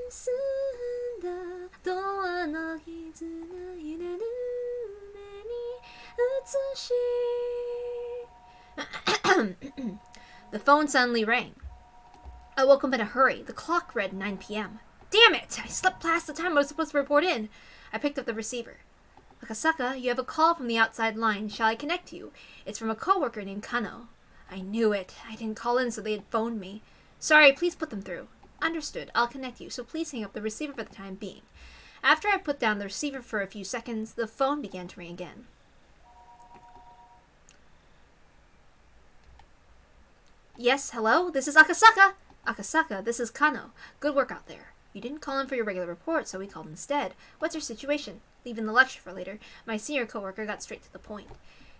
結んだドアの傷が揺れる目に映し The phone suddenly rang. I woke up in a hurry. The clock read 9 p.m. Damn it! I slept past the time I was supposed to report in. I picked up the receiver. Akasaka, you have a call from the outside line. Shall I connect you? It's from a coworker named Kano. I knew it. I didn't call in, so they had phoned me. Sorry, please put them through. Understood. I'll connect you, so please hang up the receiver for the time being. After I put down the receiver for a few seconds, the phone began to ring again. Yes, hello? This is Akasaka! Akasaka, this is Kano. Good work out there. You didn't call in for your regular report, so we called instead. What's your situation? Leaving the lecture for later, my senior coworker got straight to the point.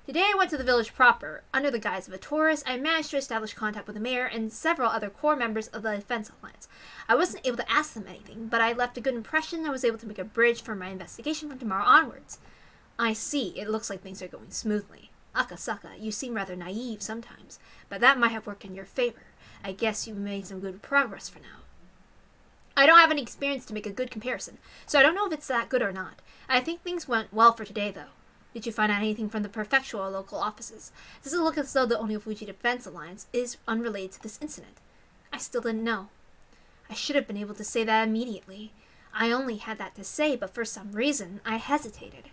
Today I went to the village proper. Under the guise of a tourist, I managed to establish contact with the mayor and several other core members of the Defense Alliance. I wasn't able to ask them anything, but I left a good impression and was able to make a bridge for my investigation from tomorrow onwards. I see. It looks like things are going smoothly. Akasaka, you seem rather naive sometimes, but that might have worked in your favor. I guess you've made some good progress for now. I don't have any experience to make a good comparison, so I don't know if it's that good or not. I think things went well for today, though. Did you find out anything from the prefectural or local offices? Does it look as though the Onyofuji Defense Alliance is unrelated to this incident? I still didn't know. I should have been able to say that immediately. I only had that to say, but for some reason, I hesitated.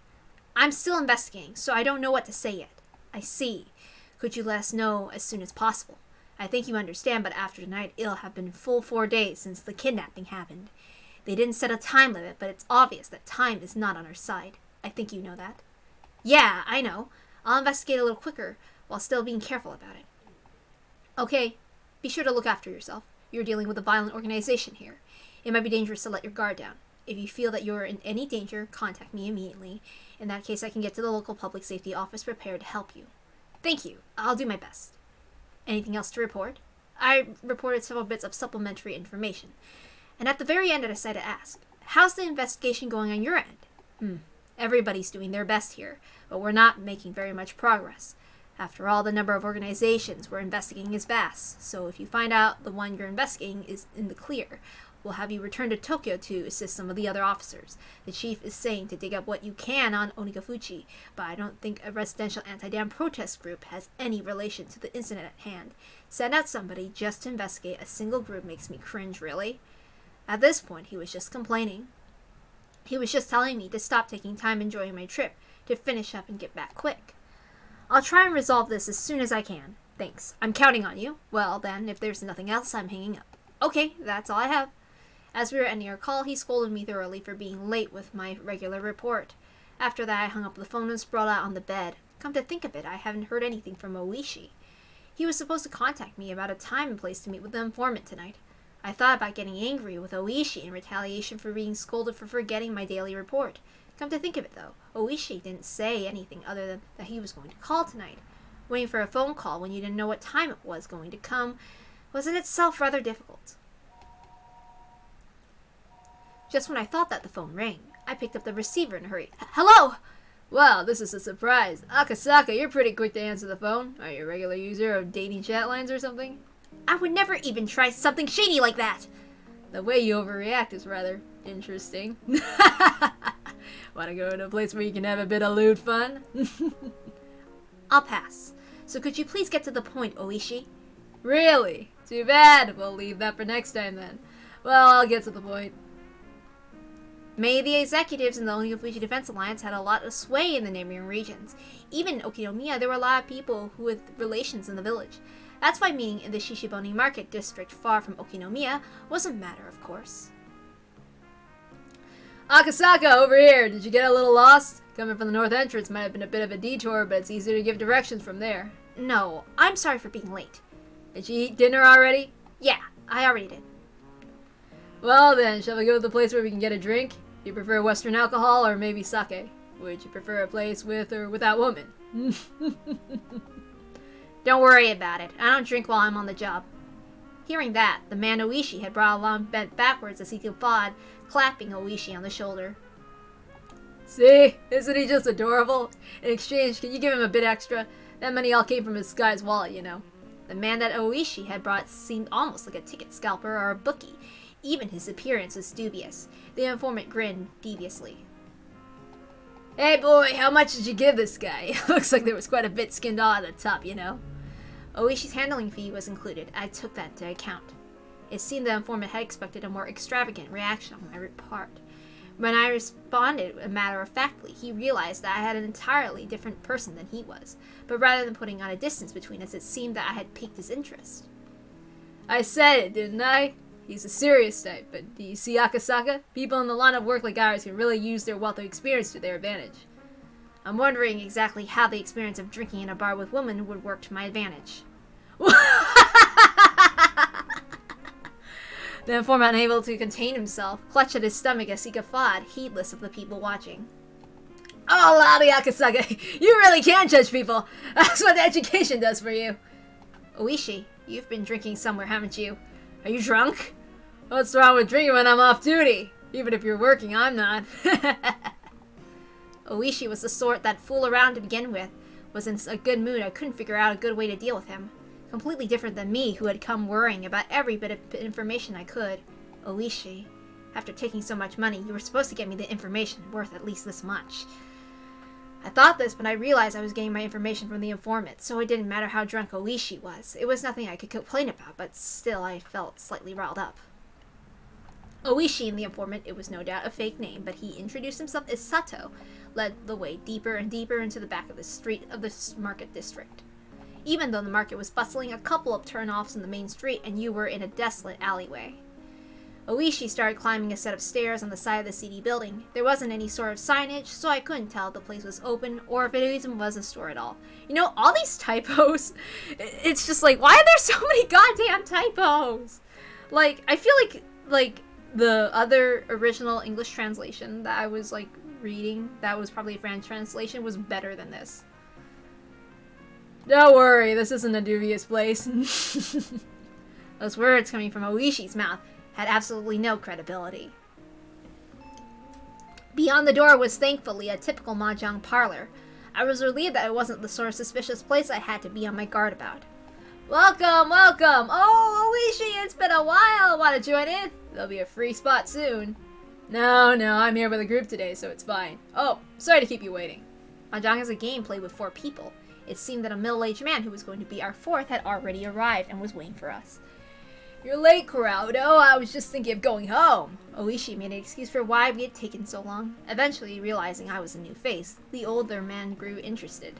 I'm still investigating, so I don't know what to say yet. I see. Could you let us know as soon as possible? I think you understand, but after tonight, it'll have been full 4 days since the kidnapping happened. They didn't set a time limit, but it's obvious that time is not on our side. I think you know that. Yeah, I know. I'll investigate a little quicker, while still being careful about it. Okay, be sure to look after yourself. You're dealing with a violent organization here. It might be dangerous to let your guard down. If you feel that you're in any danger, contact me immediately. In that case, I can get to the local public safety office prepared to help you. Thank you. I'll do my best. Anything else to report? I reported several bits of supplementary information. And at the very end, I decided to ask, how's the investigation going on your end? Everybody's doing their best here, but we're not making very much progress. After all, the number of organizations we're investigating is vast, so if you find out the one you're investigating is in the clear, we'll have you return to Tokyo to assist some of the other officers. The chief is saying to dig up what you can on Onikafuchi, but I don't think a residential anti-dam protest group has any relation to the incident at hand. Send out somebody just to investigate a single group makes me cringe, really. At this point, he was just complaining. He was just telling me to stop taking time enjoying my trip, to finish up and get back quick. I'll try and resolve this as soon as I can. Thanks. I'm counting on you. Well, then, if there's nothing else, I'm hanging up. Okay, that's all I have. As we were ending our call, he scolded me thoroughly for being late with my regular report. After that, I hung up the phone and sprawled out on the bed. Come to think of it, I haven't heard anything from Oishi. He was supposed to contact me about a time and place to meet with the informant tonight. I thought about getting angry with Oishi in retaliation for being scolded for forgetting my daily report. Come to think of it, though, Oishi didn't say anything other than that he was going to call tonight. Waiting for a phone call when you didn't know what time it was going to come was in itself rather difficult. Just when I thought that, the phone rang. I picked up the receiver in a hurry. Hello! Well, this is a surprise. Akasaka, you're pretty quick to answer the phone. Are you a regular user of dating chat lines or something? I would never even try something shady like that! The way you overreact is rather interesting. Want to go to a place where you can have a bit of lewd fun? I'll pass. So could you please get to the point, Oishi? Really? Too bad. We'll leave that for next time then. Well, I'll get to the point. Many of the executives in the Onyofuji Defense Alliance had a lot of sway in the neighboring regions. Even in Okinomiya, there were a lot of people who with relations in the village. That's why meeting in the Shishiboni Market district far from Okinomiya was a matter of course. Akasaka, over here! Did you get a little lost? Coming from the north entrance might have been a bit of a detour, but it's easier to give directions from there. No, I'm sorry for being late. Did you eat dinner already? Yeah, I already did. Well then, shall we go to the place where we can get a drink? Do you prefer Western alcohol or maybe sake? Would you prefer a place with or without women? Don't worry about it. I don't drink while I'm on the job. Hearing that, the man Oishi had brought along bent backwards as he guffawed, clapping Oishi on the shoulder. See? Isn't he just adorable? In exchange, can you give him a bit extra? That money all came from his guy's wallet, you know. The man that Oishi had brought seemed almost like a ticket scalper or a bookie. Even his appearance was dubious. The informant grinned deviously. Hey boy, how much did you give this guy? Looks like there was quite a bit skinned off at the top, you know. Oishi's handling fee was included. I took that into account. It seemed the informant had expected a more extravagant reaction on my part. When I responded matter-of-factly, he realized that I had an entirely different person than he was. But rather than putting on a distance between us, it seemed that I had piqued his interest. I said it, didn't I? He's a serious type, but do you see AKASAKA? People in the line of work like ours can really use their wealth of experience to their advantage. I'm wondering exactly how the experience of drinking in a bar with women would work to my advantage. The informant, unable to contain himself, clutched at his stomach as he guffawed, heedless of the people watching. Oh, Lady AKASAKA, you really can judge people. That's what education does for you. Oishi, you've been drinking somewhere, haven't you? Are you drunk? What's wrong with drinking when I'm off duty? Even if you're working, I'm not. Oishi was the sort that'd fool around to begin with. Was in a good mood. I couldn't figure out a good way to deal with him. Completely different than me, who had come worrying about every bit of information I could. Oishi, after taking so much money, you were supposed to get me the information worth at least this much. I thought this, but I realized I was getting my information from the informant, so it didn't matter how drunk Oishi was. It was nothing I could complain about, but still I felt slightly riled up. Oishi and the informant, it was no doubt a fake name, but he introduced himself as Sato, led the way deeper and deeper into the back of the street of the market district. Even though the market was bustling, a couple of turn-offs in the main street, and you were in a desolate alleyway. Oishi started climbing a set of stairs on the side of the seedy building. There wasn't any sort of signage, so I couldn't tell if the place was open or if it even was a store at all. You know, all these typos, it's just like, why are there so many goddamn typos? Like, I feel like the other original English translation that I was, like, reading, that was probably a French translation, was better than this. Don't worry, this isn't a dubious place. Those words coming from Oishi's mouth had absolutely no credibility. Beyond the door was thankfully a typical mahjong parlor. I was relieved that it wasn't the sort of suspicious place I had to be on my guard about. Welcome, welcome! Oh, Oishi, it's been a while! Want to join in? There'll be a free spot soon. No, I'm here with a group today, so it's fine. Oh, sorry to keep you waiting. Mahjong is a game played with 4 people. It seemed that a middle-aged man who was going to be our 4th had already arrived and was waiting for us. You're late, Corrado. I was just thinking of going home. Oishi made an excuse for why we had taken so long. Eventually, realizing I was a new face, the older man grew interested.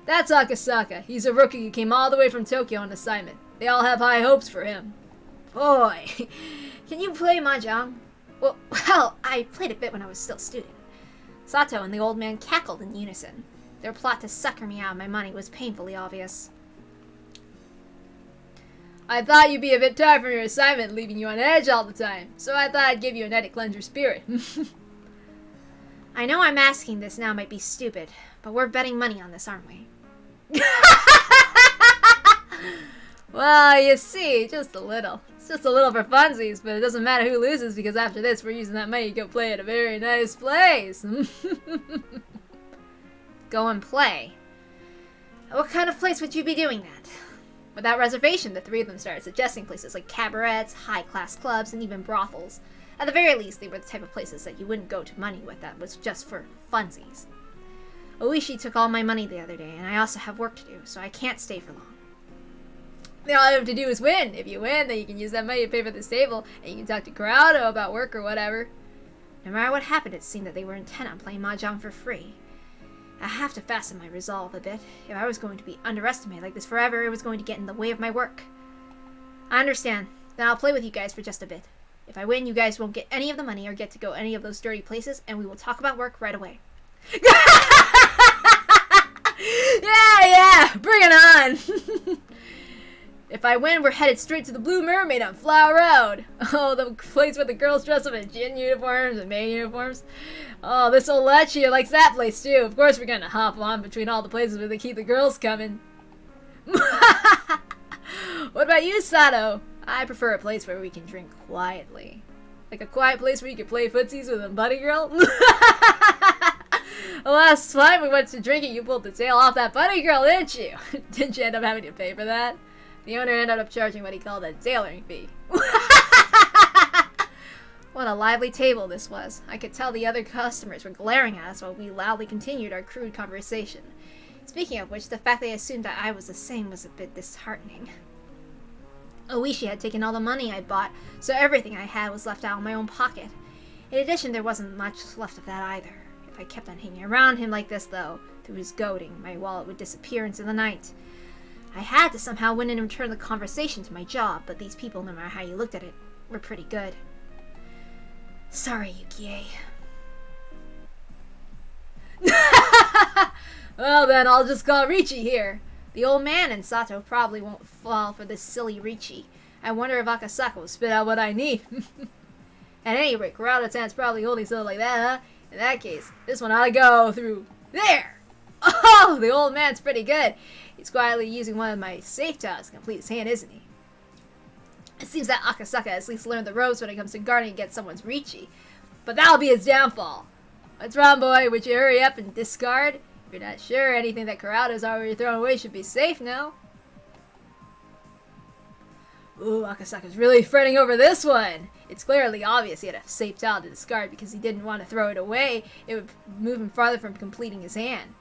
That's AKASAKA. He's a rookie who came all the way from Tokyo on assignment. They all have high hopes for him. Boy, can you play mahjong? Well, I played a bit when I was still a student. Sato and the old man cackled in unison. Their plot to sucker me out of my money was painfully obvious. I thought you'd be a bit tired from your assignment, leaving you on edge all the time, so I thought I'd give you a night to cleanse your spirit. I know I'm asking this now might be stupid, but we're betting money on this, aren't we? Well, you see, just a little. It's just a little for funsies, but it doesn't matter who loses because after this we're using that money to go play at a very nice place. Go and play? What kind of place would you be doing that? Without reservation, the 3 of them started suggesting places like cabarets, high-class clubs, and even brothels. At the very least, they were the type of places that you wouldn't go to money with that was just for funsies. Oishi took all my money the other day, and I also have work to do, so I can't stay for long. All I have to do is win. If you win, then you can use that money to pay for this table, and you can talk to Corrado about work or whatever. No matter what happened, it seemed that they were intent on playing mahjong for free. I have to fasten my resolve a bit. If I was going to be underestimated like this forever, it was going to get in the way of my work. I understand. Then I'll play with you guys for just a bit. If I win, you guys won't get any of the money or get to go any of those dirty places, and we will talk about work right away. Yeah, bring it on! If I win, we're headed straight to the Blue Mermaid on Flower Road. Oh, the place where the girls dress up in gin uniforms and maid uniforms. Oh, this old Lechia likes that place too. Of course we're gonna hop on between all the places where they keep the girls coming. What about you, Sato? I prefer a place where we can drink quietly. Like a quiet place where you can play footsies with a buddy girl. The last time we went to drinking, you pulled the tail off that buddy girl, didn't you? Didn't you end up having to pay for that? The owner ended up charging what he called a tailoring fee. What a lively table this was. I could tell the other customers were glaring at us while we loudly continued our crude conversation. Speaking of which, the fact they assumed that I was the same was a bit disheartening. Oishi had taken all the money I'd bought, so everything I had was left out of my own pocket. In addition, there wasn't much left of that either. If I kept on hanging around him like this, though, through his goading, my wallet would disappear into the night. I had to somehow win and return the conversation to my job, but these people, no matter how you looked at it, were pretty good. Sorry, Yukie. Well then, I'll just call Richie here. The old man and Sato probably won't fall for this silly Richie. I wonder if AKASAKA will spit out what I need. At any rate, Kurata-san's probably holding something like that, huh? In that case, this one ought to go through there! Oh, the old man's pretty good. He's quietly using one of my safe tiles to complete his hand, isn't he? It seems that AKASAKA has at least learned the ropes when it comes to guarding against someone's Richie. But that'll be his downfall. What's wrong, boy? Would you hurry up and discard? If you're not sure, anything that Kurata's already thrown away should be safe now. Ooh, AKASAKA's really fretting over this one. It's clearly obvious he had a safe tile to discard because he didn't want to throw it away. It would move him farther from completing his hand.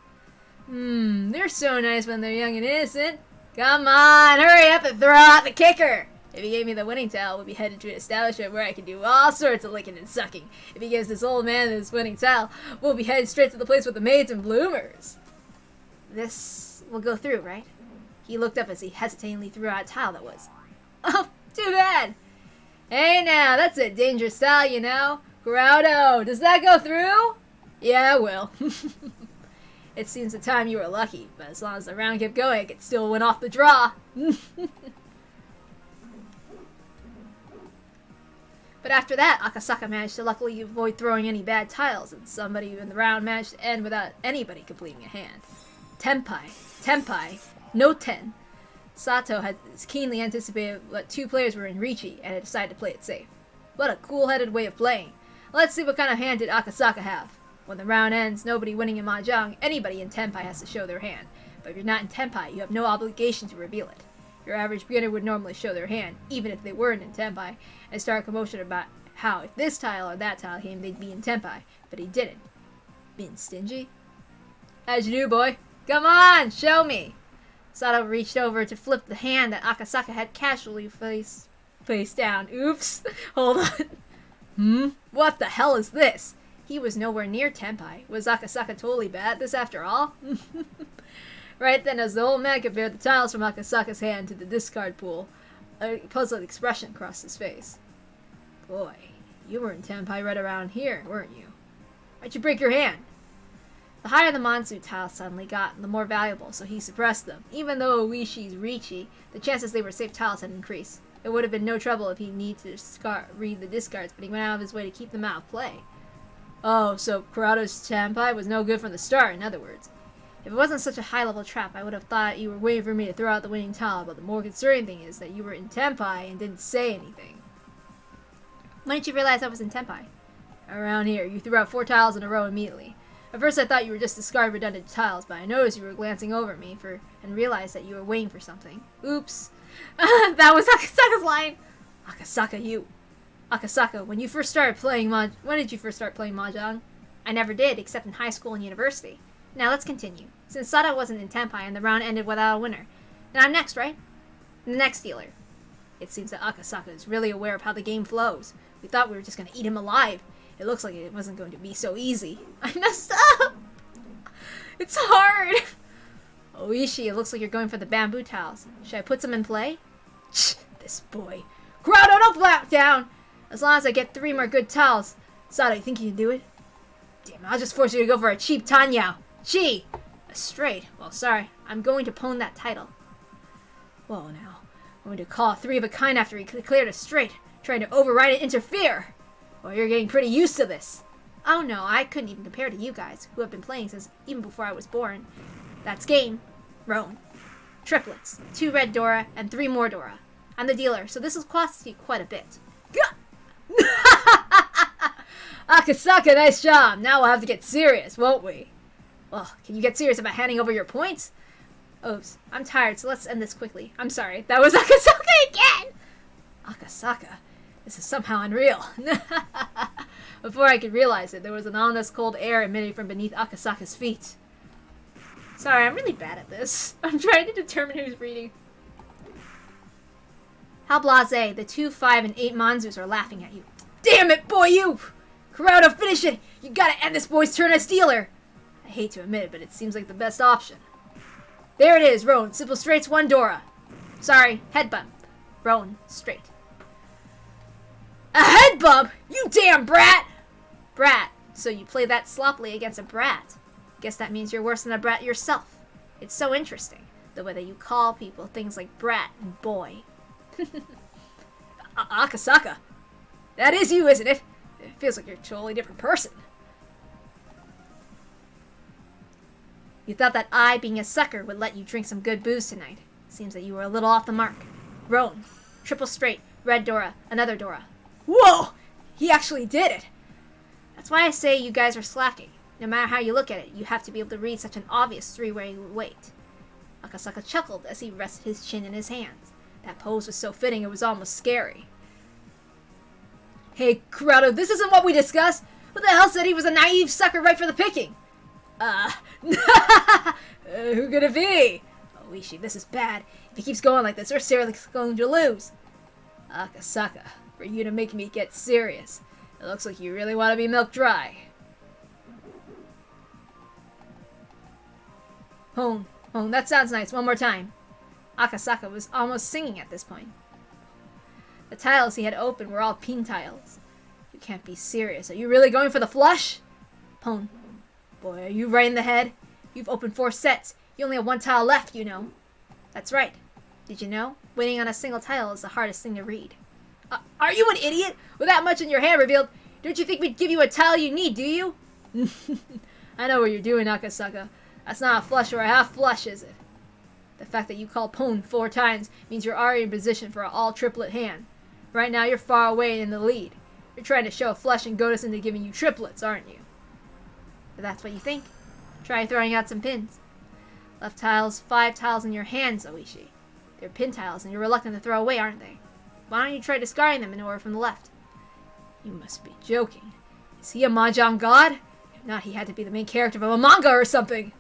They're so nice when they're young and innocent. Come on, hurry up and throw out the kicker. If he gave me the winning towel, we'll be headed to an establishment where I can do all sorts of licking and sucking. If he gives this old man this winning towel, we'll be headed straight to the place with the maids and bloomers. This will go through, right? He looked up as he hesitatingly threw out a towel that was. Oh, too bad. Hey now, that's a dangerous towel, you know. Kuraudo, does that go through? Yeah, it will. It seems the time you were lucky, but as long as the round kept going, it still went off the draw. But after that, AKASAKA managed to luckily avoid throwing any bad tiles, and somebody in the round managed to end without anybody completing a hand. Tenpai, no ten. Sato had keenly anticipated what two players were in Richie, and had decided to play it safe. What a cool-headed way of playing. Let's see what kind of hand did AKASAKA have. When the round ends, nobody winning in Mahjong, anybody in Tenpai has to show their hand. But if you're not in Tenpai, you have no obligation to reveal it. Your average beginner would normally show their hand, even if they weren't in Tenpai, and start a commotion about how if this tile or that tile came, they'd be in Tenpai. But he didn't. Being stingy? How'd you do, boy? Come on, show me! Sato reached over to flip the hand that AKASAKA had casually face down. Oops. Hold on. What the hell is this? He was nowhere near Tenpai. Was AKASAKA totally bad at this after all? Right then, as the old man compared the tiles from AKASAKA's hand to the discard pool, a puzzled expression crossed his face. Boy, you were in Tenpai right around here, weren't you? Why'd you break your hand? The higher the Monsu tiles suddenly got, the more valuable, so he suppressed them. Even though Oishi's Richie, the chances they were safe tiles had increased. It would have been no trouble if he needed to read the discards, but he went out of his way to keep them out of play. Oh, so Kurato's Tenpai was no good from the start, in other words. If it wasn't such a high-level trap, I would have thought you were waiting for me to throw out the winning tile, but the more concerning thing is that you were in Tenpai and didn't say anything. When did you realize I was in Tenpai? Around here. You threw out 4 tiles in a row immediately. At first I thought you were just discarding redundant tiles, but I noticed you were glancing over me and realized that you were waiting for something. Oops. That was AKASAKA's line! AKASAKA, when did you first start playing Mahjong? I never did, except in high school and university. Now let's continue. Since Sato wasn't in Tenpai and the round ended without a winner. Now I'm next, right? The next dealer. It seems that AKASAKA is really aware of how the game flows. We thought we were just going to eat him alive. It looks like it wasn't going to be so easy. I messed up! It's hard! Oishi, it looks like you're going for the bamboo tiles. Should I put some in play? This boy. Kuraudo, don't back down! As long as I get 3 more good tiles. Sato, you think you can do it? Damn, I'll just force you to go for a cheap Tanyao. Chi! A straight. Well, sorry. I'm going to pawn that title. Whoa, now. I'm going to call a 3 of a kind after he cleared a straight. Trying to override and interfere. Well, you're getting pretty used to this. Oh no, I couldn't even compare to you guys, who have been playing since even before I was born. That's game. Roan. Triplets. 2 red Dora and 3 more Dora. I'm the dealer, so this will cost you quite a bit. AKASAKA, nice job. Now we'll have to get serious, won't we? Well, can you get serious about handing over your points? Oops, I'm tired, so let's end this quickly. I'm sorry, that was AKASAKA again! AKASAKA, This is somehow unreal. Before I could realize it, there was an ominous cold air emitting from beneath Akasaka's feet. Sorry, I'm really bad at this. I'm trying to determine who's reading. How blasé, the 2, 5, and 8 Manzus are laughing at you. Damn it, boy, you! Kurado, finish it! You gotta end this boy's turn as dealer! I hate to admit it, but it seems like the best option. There it is, Roan. Simple straights, 1 Dora. Sorry, head bump. Roan, straight. A head bump? You damn brat! Brat. So you play that sloppily against a brat. Guess that means you're worse than a brat yourself. It's so interesting, the way that you call people things like brat and boy. Akasaka. That is you, isn't it? It feels like you're a totally different person. You thought that I, being a sucker, would let you drink some good booze tonight. Seems that you were a little off the mark. Roan. Triple straight. Red Dora. Another Dora. Whoa! He actually did it! That's why I say you guys are slacking. No matter how you look at it, you have to be able to read such an obvious 3-way weight. Akasaka chuckled as he rested his chin in his hands. That pose was so fitting it was almost scary. Hey, Kurado, this isn't what we discussed! Who the hell said he was a naive sucker right for the picking? Who could it be? Oh, Ishii, this is bad. If he keeps going like this, we're seriously going to lose. Akasaka, for you to make me get serious. It looks like you really want to be milked dry. Hone, that sounds nice. One more time. Akasaka was almost singing at this point. The tiles he had opened were all pin tiles. You can't be serious. Are you really going for the flush? Hone, boy, are you right in the head? You've opened 4 sets. You only have 1 tile left, you know. That's right. Did you know? Winning on a single tile is the hardest thing to read. Are you an idiot? With that much in your hand revealed, don't you think we'd give you a tile you need, do you? I know what you're doing, Akasaka. That's not a flush or a half flush, is it? The fact that you called Pone 4 times means you're already in position for an all-triplet hand. Right now, you're far away in the lead. You're trying to show a flush and goad us into giving you triplets, aren't you? If that's what you think, try throwing out some pins. Left tiles, 5 tiles in your hands, Oishi. They're pin tiles, and you're reluctant to throw away, aren't they? Why don't you try discarding them in order from the left? You must be joking. Is he a Mahjong god? If not, he had to be the main character of a manga or something.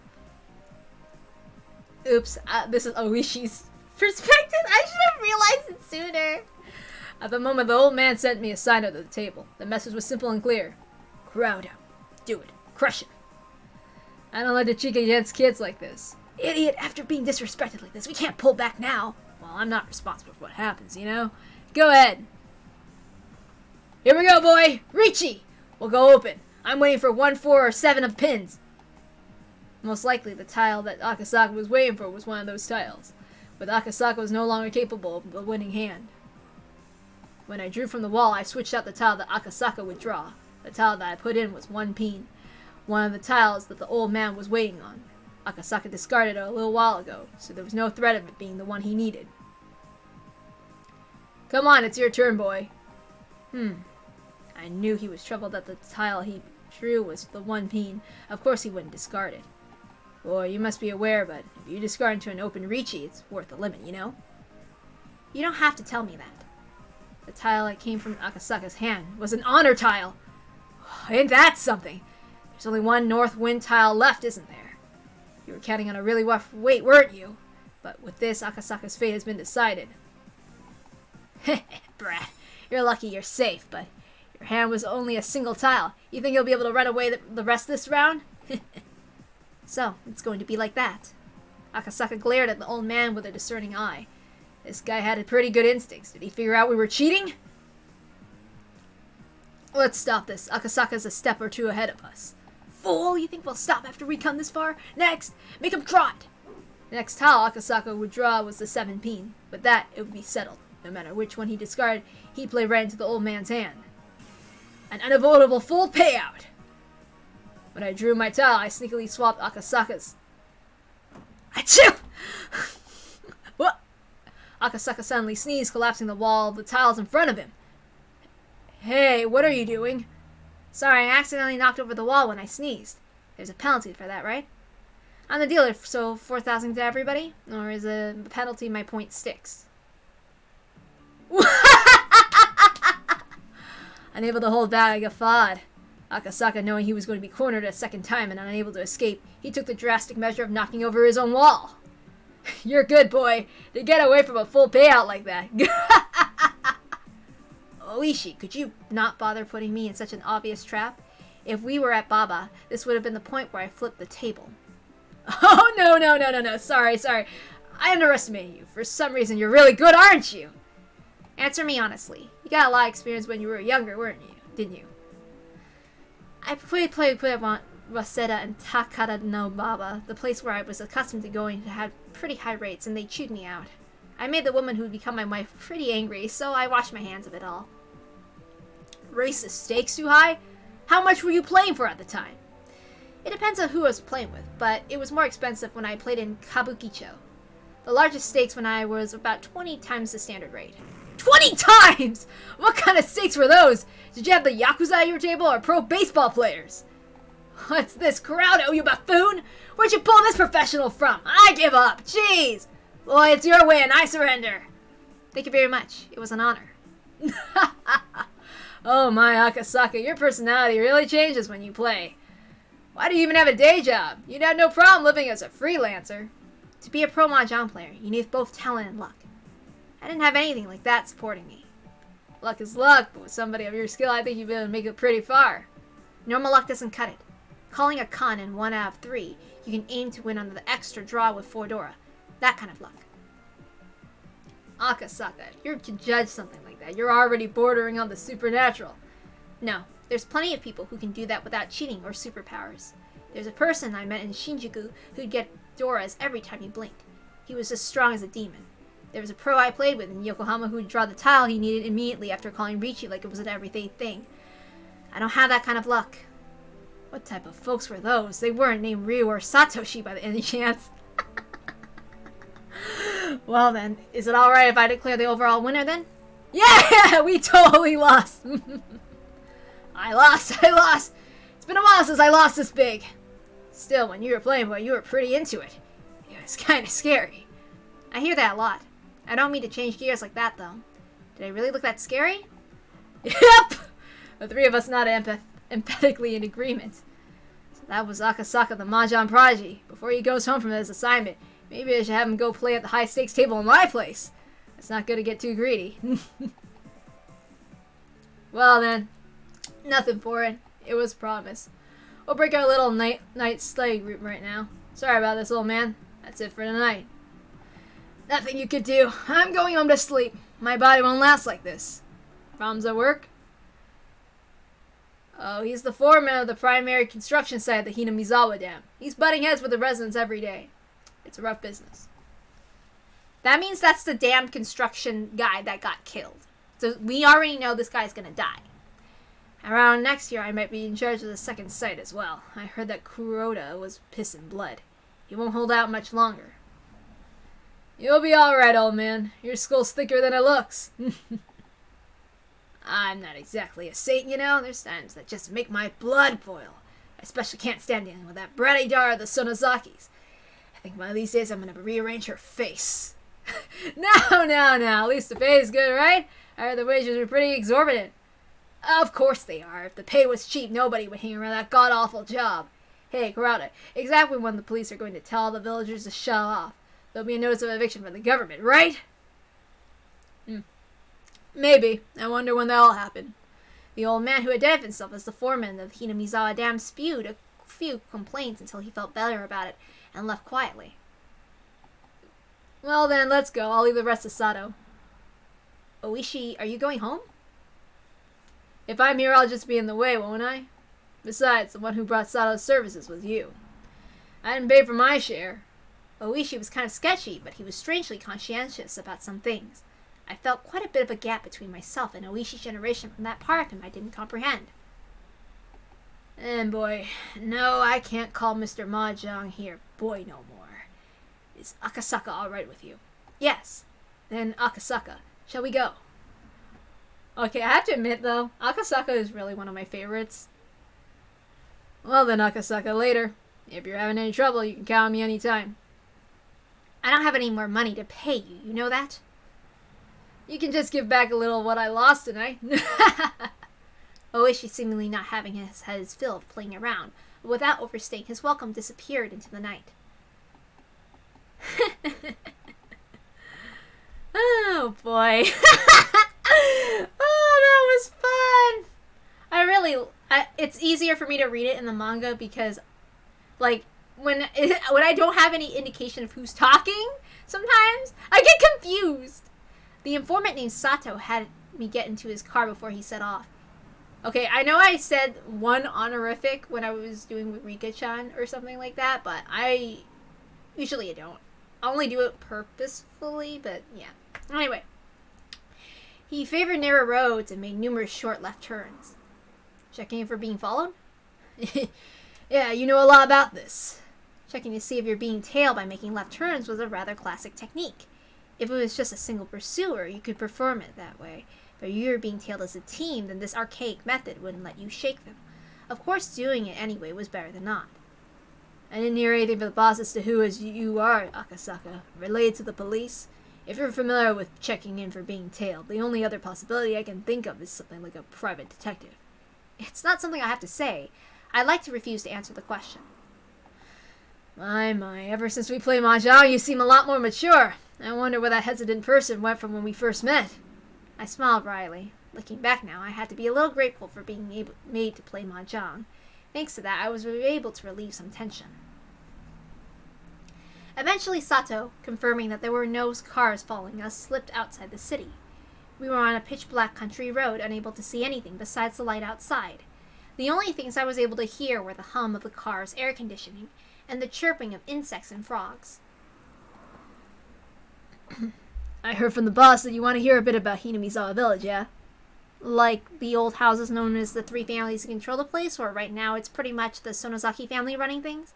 Oops, this is Oishi's perspective. I should have realized it sooner. At the moment, the old man sent me a sign under the table. The message was simple and clear. Crowd him. Do it. Crush him. I don't like to cheek against kids like this. Idiot, after being disrespected like this, we can't pull back now. Well, I'm not responsible for what happens, you know? Go ahead. Here we go, boy. Richi! We'll go open. I'm waiting for 1, 4, or 7 of pins. Most likely, the tile that Akasaka was waiting for was one of those tiles. But Akasaka was no longer capable of the winning hand. When I drew from the wall, I switched out the tile that Akasaka would draw. The tile that I put in was 1 pin. One of the tiles that the old man was waiting on. Akasaka discarded it a little while ago, so there was no threat of it being the one he needed. Come on, it's your turn, boy. I knew he was troubled that the tile he drew was the 1 pin. Of course he wouldn't discard it. Boy, you must be aware, but if you discard into an open Richi, it's worth the limit, you know? You don't have to tell me that. The tile that came from Akasaka's hand was an honor tile. Ain't that something? There's only 1 north wind tile left, isn't there? You were counting on a really rough wait, weren't you? But with this, Akasaka's fate has been decided. Heh, brat. You're lucky you're safe, but your hand was only a single tile. You think you'll be able to run away the rest of this round? So, it's going to be like that. Akasaka glared at the old man with a discerning eye. This guy had pretty good instincts. Did he figure out we were cheating? Let's stop this. Akasaka's a step or 2 ahead of us. Fool! You think we'll stop after we come this far? Next! Make him trot! The next tile Akasaka would draw was the 7 pin. With that, it would be settled. No matter which one he discarded, he'd play right into the old man's hand. An unavoidable full payout! When I drew my tile, I sneakily swapped Akasaka's. Achoo! What? Akasaka suddenly sneezed, collapsing the wall of the tiles in front of him. Hey, what are you doing? Sorry, I accidentally knocked over the wall when I sneezed. There's a penalty for that, right? I'm the dealer, so 4,000 to everybody? Or is a penalty my point sticks? Unable to hold back, I guffawed. Akasaka, knowing he was going to be cornered a second time and unable to escape, he took the drastic measure of knocking over his own wall. You're good, boy, to get away from a full payout like that. Oishi, could you not bother putting me in such an obvious trap? If we were at Baba, this would have been the point where I flipped the table. Oh, no. Sorry. I underestimated you. For some reason, you're really good, aren't you? Answer me honestly. You got a lot of experience when you were younger, didn't you? I played Waseda and Takada no Baba, the place where I was accustomed to going to have pretty high rates, and they chewed me out. I made the woman who would become my wife pretty angry, so I washed my hands of it all. Raised the stakes too high? How much were you playing for at the time? It depends on who I was playing with, but it was more expensive when I played in Kabukicho. The largest stakes when I was about 20 times the standard rate. 20 times?! What kind of stakes were those? Did you have the Yakuza at your table or pro baseball players? What's this, Corrado, you buffoon? Where'd you pull this professional from? I give up! Jeez! Boy, it's your way and I surrender! Thank you very much. It was an honor. Oh my, Akasaka, your personality really changes when you play. Why do you even have a day job? You'd have no problem living as a freelancer. To be a pro Mahjong player, you need both talent and luck. I didn't have anything like that supporting me. Luck is luck, but with somebody of your skill, I think you'd be able to make it pretty far. Normal luck doesn't cut it. Calling a con in 1 out of 3, you can aim to win on the extra draw with Fordora. That kind of luck. Akasaka, if you're to judge something like that, you're already bordering on the supernatural. No, there's plenty of people who can do that without cheating or superpowers. There's a person I met in Shinjuku who'd get Doras every time he blinked. He was as strong as a demon. There was a pro I played with in Yokohama who'd draw the tile he needed immediately after calling Ricci like it was an everyday thing. I don't have that kind of luck. What type of folks were those? They weren't named Ryu or Satoshi by any chance. Well then, is it alright if I declare the overall winner then? Yeah, we totally lost. I lost. It's been a while since I lost this big. Still, when you were playing, boy, you were pretty into it. It was kind of scary. I hear that a lot. I don't mean to change gears like that, though. Did I really look that scary? Yep! The three of us not empathically in agreement. So that was Akasaka the Mahjong prodigy. Before he goes home from his assignment, maybe I should have him go play at the high-stakes table in my place. It's not good to get too greedy. Well then, nothing for it. It was a promise. We'll break our little night study group right now. Sorry about this, old man. That's it for tonight. Nothing you could do. I'm going home to sleep. My body won't last like this. Problems at work? Oh, he's the foreman of the primary construction site of the Hinamizawa Dam. He's butting heads with the residents every day. It's a rough business. That means that's the dam construction guy that got killed. So we already know this guy's gonna die. Around next year, I might be in charge of the second site as well. I heard that Kuroda was pissing blood. He won't hold out much longer. You'll be alright, old man. Your skull's thicker than it looks. I'm not exactly a saint, you know. There's times that just make my blood boil. I especially can't stand dealing with that bratty daughter of the Sonozakis. I think one of these days I'm gonna rearrange her face. No. At least the pay is good, right? I heard the wages were pretty exorbitant. Of course they are. If the pay was cheap, nobody would hang around that god-awful job. Hey, Kurata, exactly when the police are going to tell all the villagers to shut off. There'll be a notice of eviction from the government, right? Maybe. I wonder when that'll happen. The old man who identified himself as the foreman of Hinamizawa Dam spewed a few complaints until he felt better about it and left quietly. Well then, let's go. I'll leave the rest to Sato. Oishi, are you going home? If I'm here, I'll just be in the way, won't I? Besides, the one who brought Sato's services was you. I didn't pay for my share. Oishi was kind of sketchy, but he was strangely conscientious about some things. I felt quite a bit of a gap between myself and Oishi's generation from that part of him I didn't comprehend. And boy, no, I can't call Mr. Mahjong here boy no more. Is Akasaka alright with you? Yes. Then Akasaka, shall we go? Okay, I have to admit though, Akasaka is really one of my favorites. Well then, Akasaka, later. If you're having any trouble, you can count on me anytime. I don't have any more money to pay you, you know that? You can just give back a little of what I lost tonight. Oishi, seemingly not having his fill of playing around, but without overstaying his welcome, disappeared into the night. Oh boy. Oh, that was fun. It's easier for me to read it in the manga because, like, when I don't have any indication of who's talking, sometimes I get confused. The informant named Sato had me get into his car before he set off. Okay, I know I said one honorific when I was doing with Rika-chan or something like that, but usually I don't. I only do it purposefully, but yeah. Anyway, he favored narrow roads and made numerous short left turns. Checking in for being followed? Yeah, you know a lot about this. Checking to see if you're being tailed by making left turns was a rather classic technique. If it was just a single pursuer, you could perform it that way. But if you're being tailed as a team, then this archaic method wouldn't let you shake them. Of course, doing it anyway was better than not. I didn't hear anything from the boss as to who as you are, Akasaka. Related to the police? If you're familiar with checking in for being tailed, the only other possibility I can think of is something like a private detective. It's not something I have to say. I'd like to refuse to answer the question. My, ever since we played Mahjong, you seem a lot more mature. I wonder where that hesitant person went from when we first met. I smiled wryly. Looking back now, I had to be a little grateful for being made to play Mahjong. Thanks to that, I was able to relieve some tension. Eventually, Sato, confirming that there were no cars following us, slipped outside the city. We were on a pitch-black country road, unable to see anything besides the light outside. The only things I was able to hear were the hum of the car's air conditioning and the chirping of insects and frogs. I heard from the boss that you want to hear a bit about Hinamizawa Village, yeah? Like the old houses known as the three families who control the place, or right now it's pretty much the Sonozaki family running things?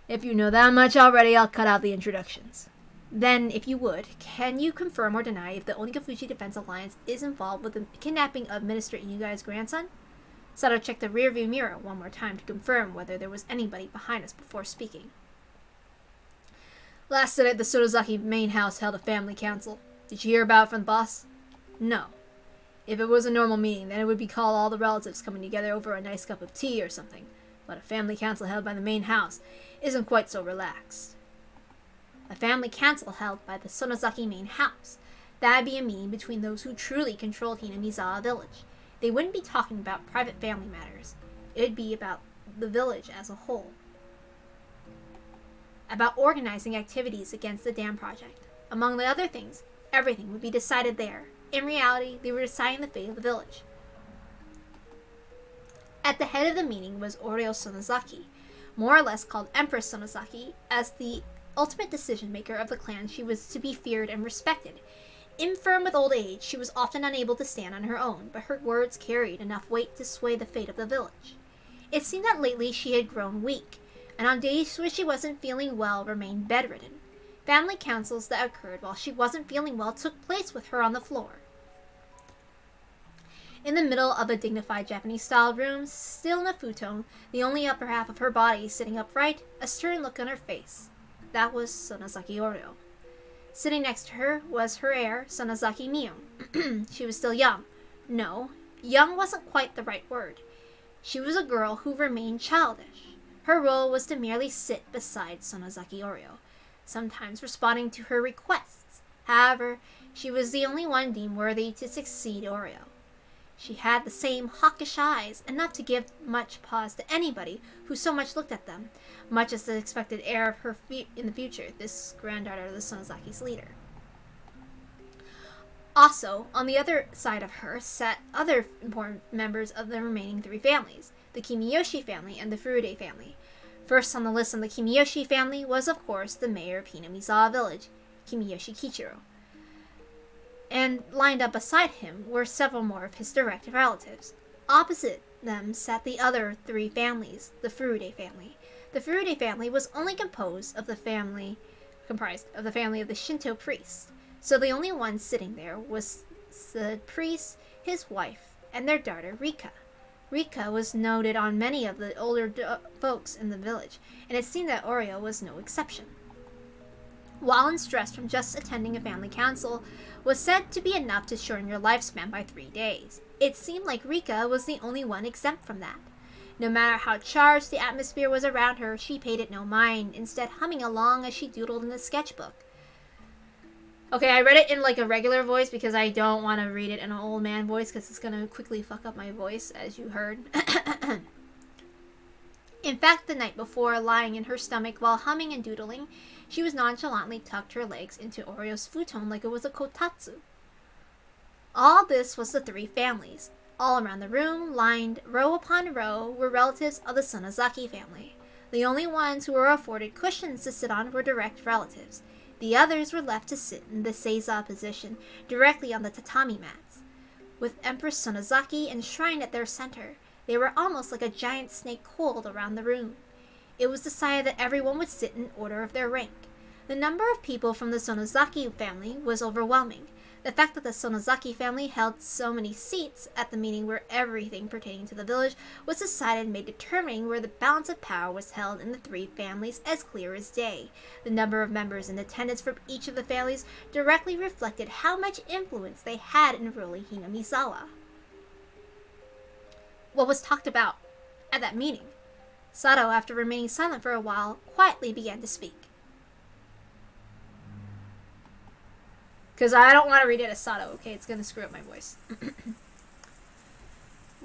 If you know that much already, I'll cut out the introductions. Then, if you would, can you confirm or deny if the Onikafuji Defense Alliance is involved with the kidnapping of Minister Inugai's grandson? Sato checked the rearview mirror one more time to confirm whether there was anybody behind us before speaking. Last night, the Sonozaki main house held a family council. Did you hear about it from the boss? No. If it was a normal meeting, then it would be called all the relatives coming together over a nice cup of tea or something. But a family council held by the main house isn't quite so relaxed. A family council held by the Sonozaki main house. That'd be a meeting between those who truly controlled Hinamizawa Village. They wouldn't be talking about private family matters. It'd be about the village as a whole. About organizing activities against the dam project. Among the other things, everything would be decided there. In reality, they were deciding the fate of the village. At the head of the meeting was Oreo Sonozaki, more or less called Empress Sonozaki. As the ultimate decision-maker of the clan, she was to be feared and respected. Infirm with old age, she was often unable to stand on her own, but her words carried enough weight to sway the fate of the village. It seemed that lately she had grown weak, and on days when she wasn't feeling well remained bedridden. Family councils that occurred while she wasn't feeling well took place with her on the floor. In the middle of a dignified Japanese-style room, still in a futon, the only upper half of her body sitting upright, a stern look on her face. That was Sonozaki Oreo. Sitting next to her was her heir, Sonozaki Mio. She was still young. No, young wasn't quite the right word. She was a girl who remained childish. Her role was to merely sit beside Sonozaki Oreo, sometimes responding to her requests. However, she was the only one deemed worthy to succeed Oreo. She had the same hawkish eyes, enough to give much pause to anybody who so much looked at them, much as the expected heir of her in the future, this granddaughter of the Sonozaki's leader. Also, on the other side of her sat other important members of the remaining three families, the Kimiyoshi family and the Furude family. First on the list of the Kimiyoshi family was, of course, the mayor of Hinamizawa Village, Kimiyoshi Kichiro. And lined up beside him were several more of his direct relatives. Opposite them sat the other three families, the Furude family. The Furude family was only comprised of the family of the Shinto priests, so the only one sitting there was the priest, his wife, and their daughter Rika. Rika was noted on many of the older folks in the village, and it seemed that Oreo was no exception. while in stress from just attending a family council, was said to be enough to shorten your lifespan by 3 days. It seemed like Rika was the only one exempt from that. No matter how charged the atmosphere was around her, she paid it no mind, instead humming along as she doodled in the sketchbook. Okay, I read it in like a regular voice because I don't want to read it in an old man voice because it's going to quickly fuck up my voice, as you heard. In fact, the night before, lying in her stomach while humming and doodling, she was nonchalantly tucked her legs into Oreo's futon like it was a kotatsu. All this was the 3 families. All around the room, lined row upon row, were relatives of the Sonozaki family. The only ones who were afforded cushions to sit on were direct relatives. The others were left to sit in the seiza position, directly on the tatami mats. With Empress Sonozaki enshrined at their center, they were almost like a giant snake coiled around the room. It was decided that everyone would sit in order of their rank. The number of people from the Sonozaki family was overwhelming. The fact that the Sonozaki family held so many seats at the meeting where everything pertaining to the village was decided made determining where the balance of power was held in the 3 families as clear as day. The number of members in attendance from each of the families directly reflected how much influence they had in ruling Hinamizawa. What was talked about at that meeting? Sato, after remaining silent for a while, quietly began to speak. Because I don't want to read it as Sato, okay? It's going to screw up my voice.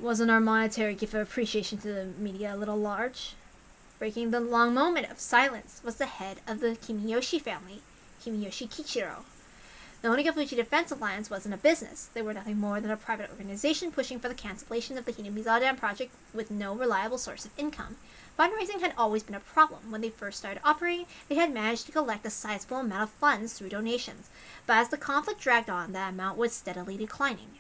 Wasn't our monetary gift of appreciation to the media a little large? Breaking the long moment of silence was the head of the Kimiyoshi family, Kimiyoshi Kichiro. The Onikafuji Defense Alliance wasn't a business. They were nothing more than a private organization pushing for the cancellation of the Hinamizawa Dam project with no reliable source of income. Fundraising had always been a problem. When they first started operating, they had managed to collect a sizable amount of funds through donations, but as the conflict dragged on, that amount was steadily declining.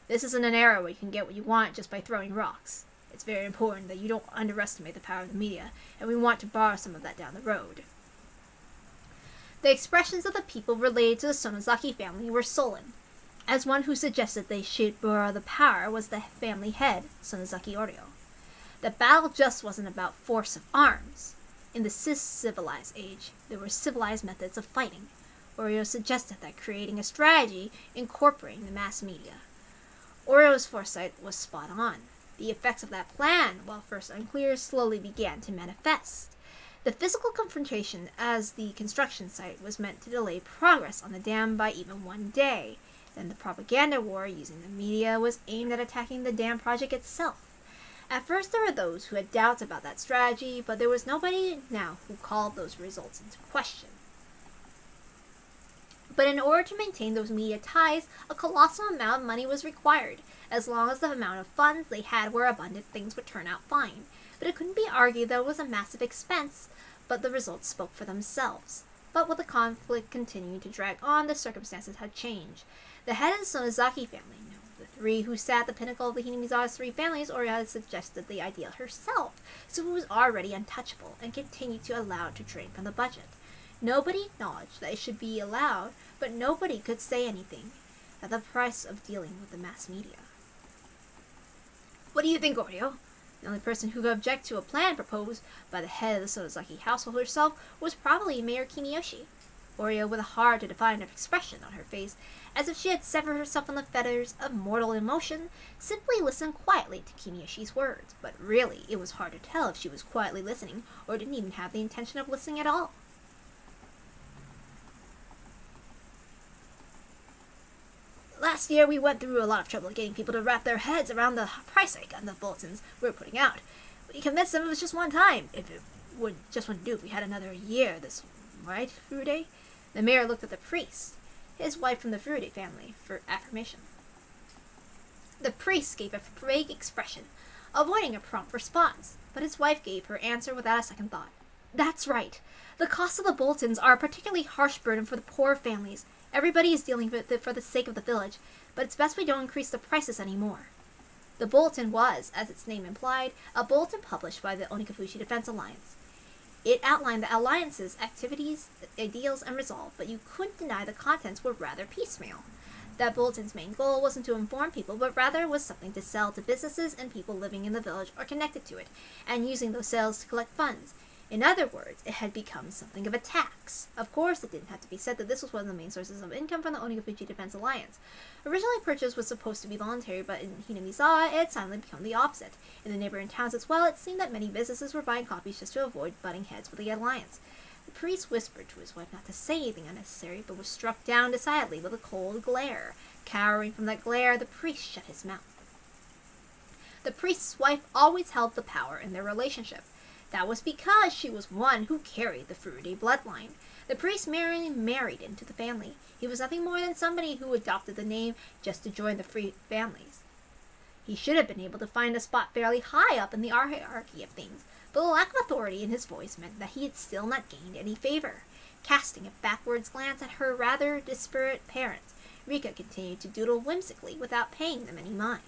This isn't an era where you can get what you want just by throwing rocks. It's very important that you don't underestimate the power of the media, and we want to borrow some of that down the road. The expressions of the people related to the Sonozaki family were sullen. As one who suggested they should borrow the power was the family head, Sonozaki Oreo. The battle just wasn't about force of arms. In the civilized age, there were civilized methods of fighting. Oreo suggested that creating a strategy incorporating the mass media. Oreo's foresight was spot on. The effects of that plan, while first unclear, slowly began to manifest. The physical confrontation as the construction site was meant to delay progress on the dam by even 1 day. Then the propaganda war using the media was aimed at attacking the dam project itself. At first there were those who had doubts about that strategy, but there was nobody now who called those results into question. But in order to maintain those media ties, a colossal amount of money was required. As long as the amount of funds they had were abundant, things would turn out fine. But it couldn't be argued that it was a massive expense, but the results spoke for themselves. But with the conflict continuing to drag on, the circumstances had changed. The head of the Sonozaki family, the 3 who sat at the pinnacle of the Hinamizawa's 3 families, or had suggested the idea herself, so it was already untouchable and continued to allow it to drain from the budget. Nobody acknowledged that it should be allowed, but nobody could say anything at the price of dealing with the mass media. What do you think, Oreo? The only person who could object to a plan proposed by the head of the Sonozaki household herself was probably Mayor Kimiyoshi. Oreo, with a hard-to-define expression on her face, as if she had severed herself from the fetters of mortal emotion, simply listened quietly to Kimiyoshi's words. But really, it was hard to tell if she was quietly listening or didn't even have the intention of listening at all. Last year, we went through a lot of trouble getting people to wrap their heads around the price hike on the bulletins we were putting out. We convinced them it was just one time. If it would just wouldn't do if we had another year this, right, Furude? The mayor looked at the priest, his wife from the Furude family, for affirmation. The priest gave a vague expression, avoiding a prompt response, but his wife gave her answer without a second thought. That's right. The costs of the bulletins are a particularly harsh burden for the poor families. Everybody is dealing with it for the sake of the village, but it's best we don't increase the prices anymore. The bulletin was, as its name implied, a bulletin published by the Onikafuji Defense Alliance. It outlined the alliance's activities, ideals, and resolve, but you couldn't deny the contents were rather piecemeal. That bulletin's main goal wasn't to inform people, but rather was something to sell to businesses and people living in the village or connected to it, and using those sales to collect funds. In other words, it had become something of a tax. Of course, it didn't have to be said that this was one of the main sources of income from the Onigafuji Defense Alliance. Originally, purchase was supposed to be voluntary, but in Hinamizawa, it had suddenly become the opposite. In the neighboring towns as well, it seemed that many businesses were buying copies just to avoid butting heads with the Alliance. The priest whispered to his wife not to say anything unnecessary, but was struck down decidedly with a cold glare. Cowering from that glare, the priest shut his mouth. The priest's wife always held the power in their relationship. That was because she was one who carried the Furude bloodline. The priest merely married into the family. He was nothing more than somebody who adopted the name just to join the free families. He should have been able to find a spot fairly high up in the hierarchy of things, but the lack of authority in his voice meant that he had still not gained any favor. Casting a backwards glance at her rather disparate parents, Rika continued to doodle whimsically without paying them any mind.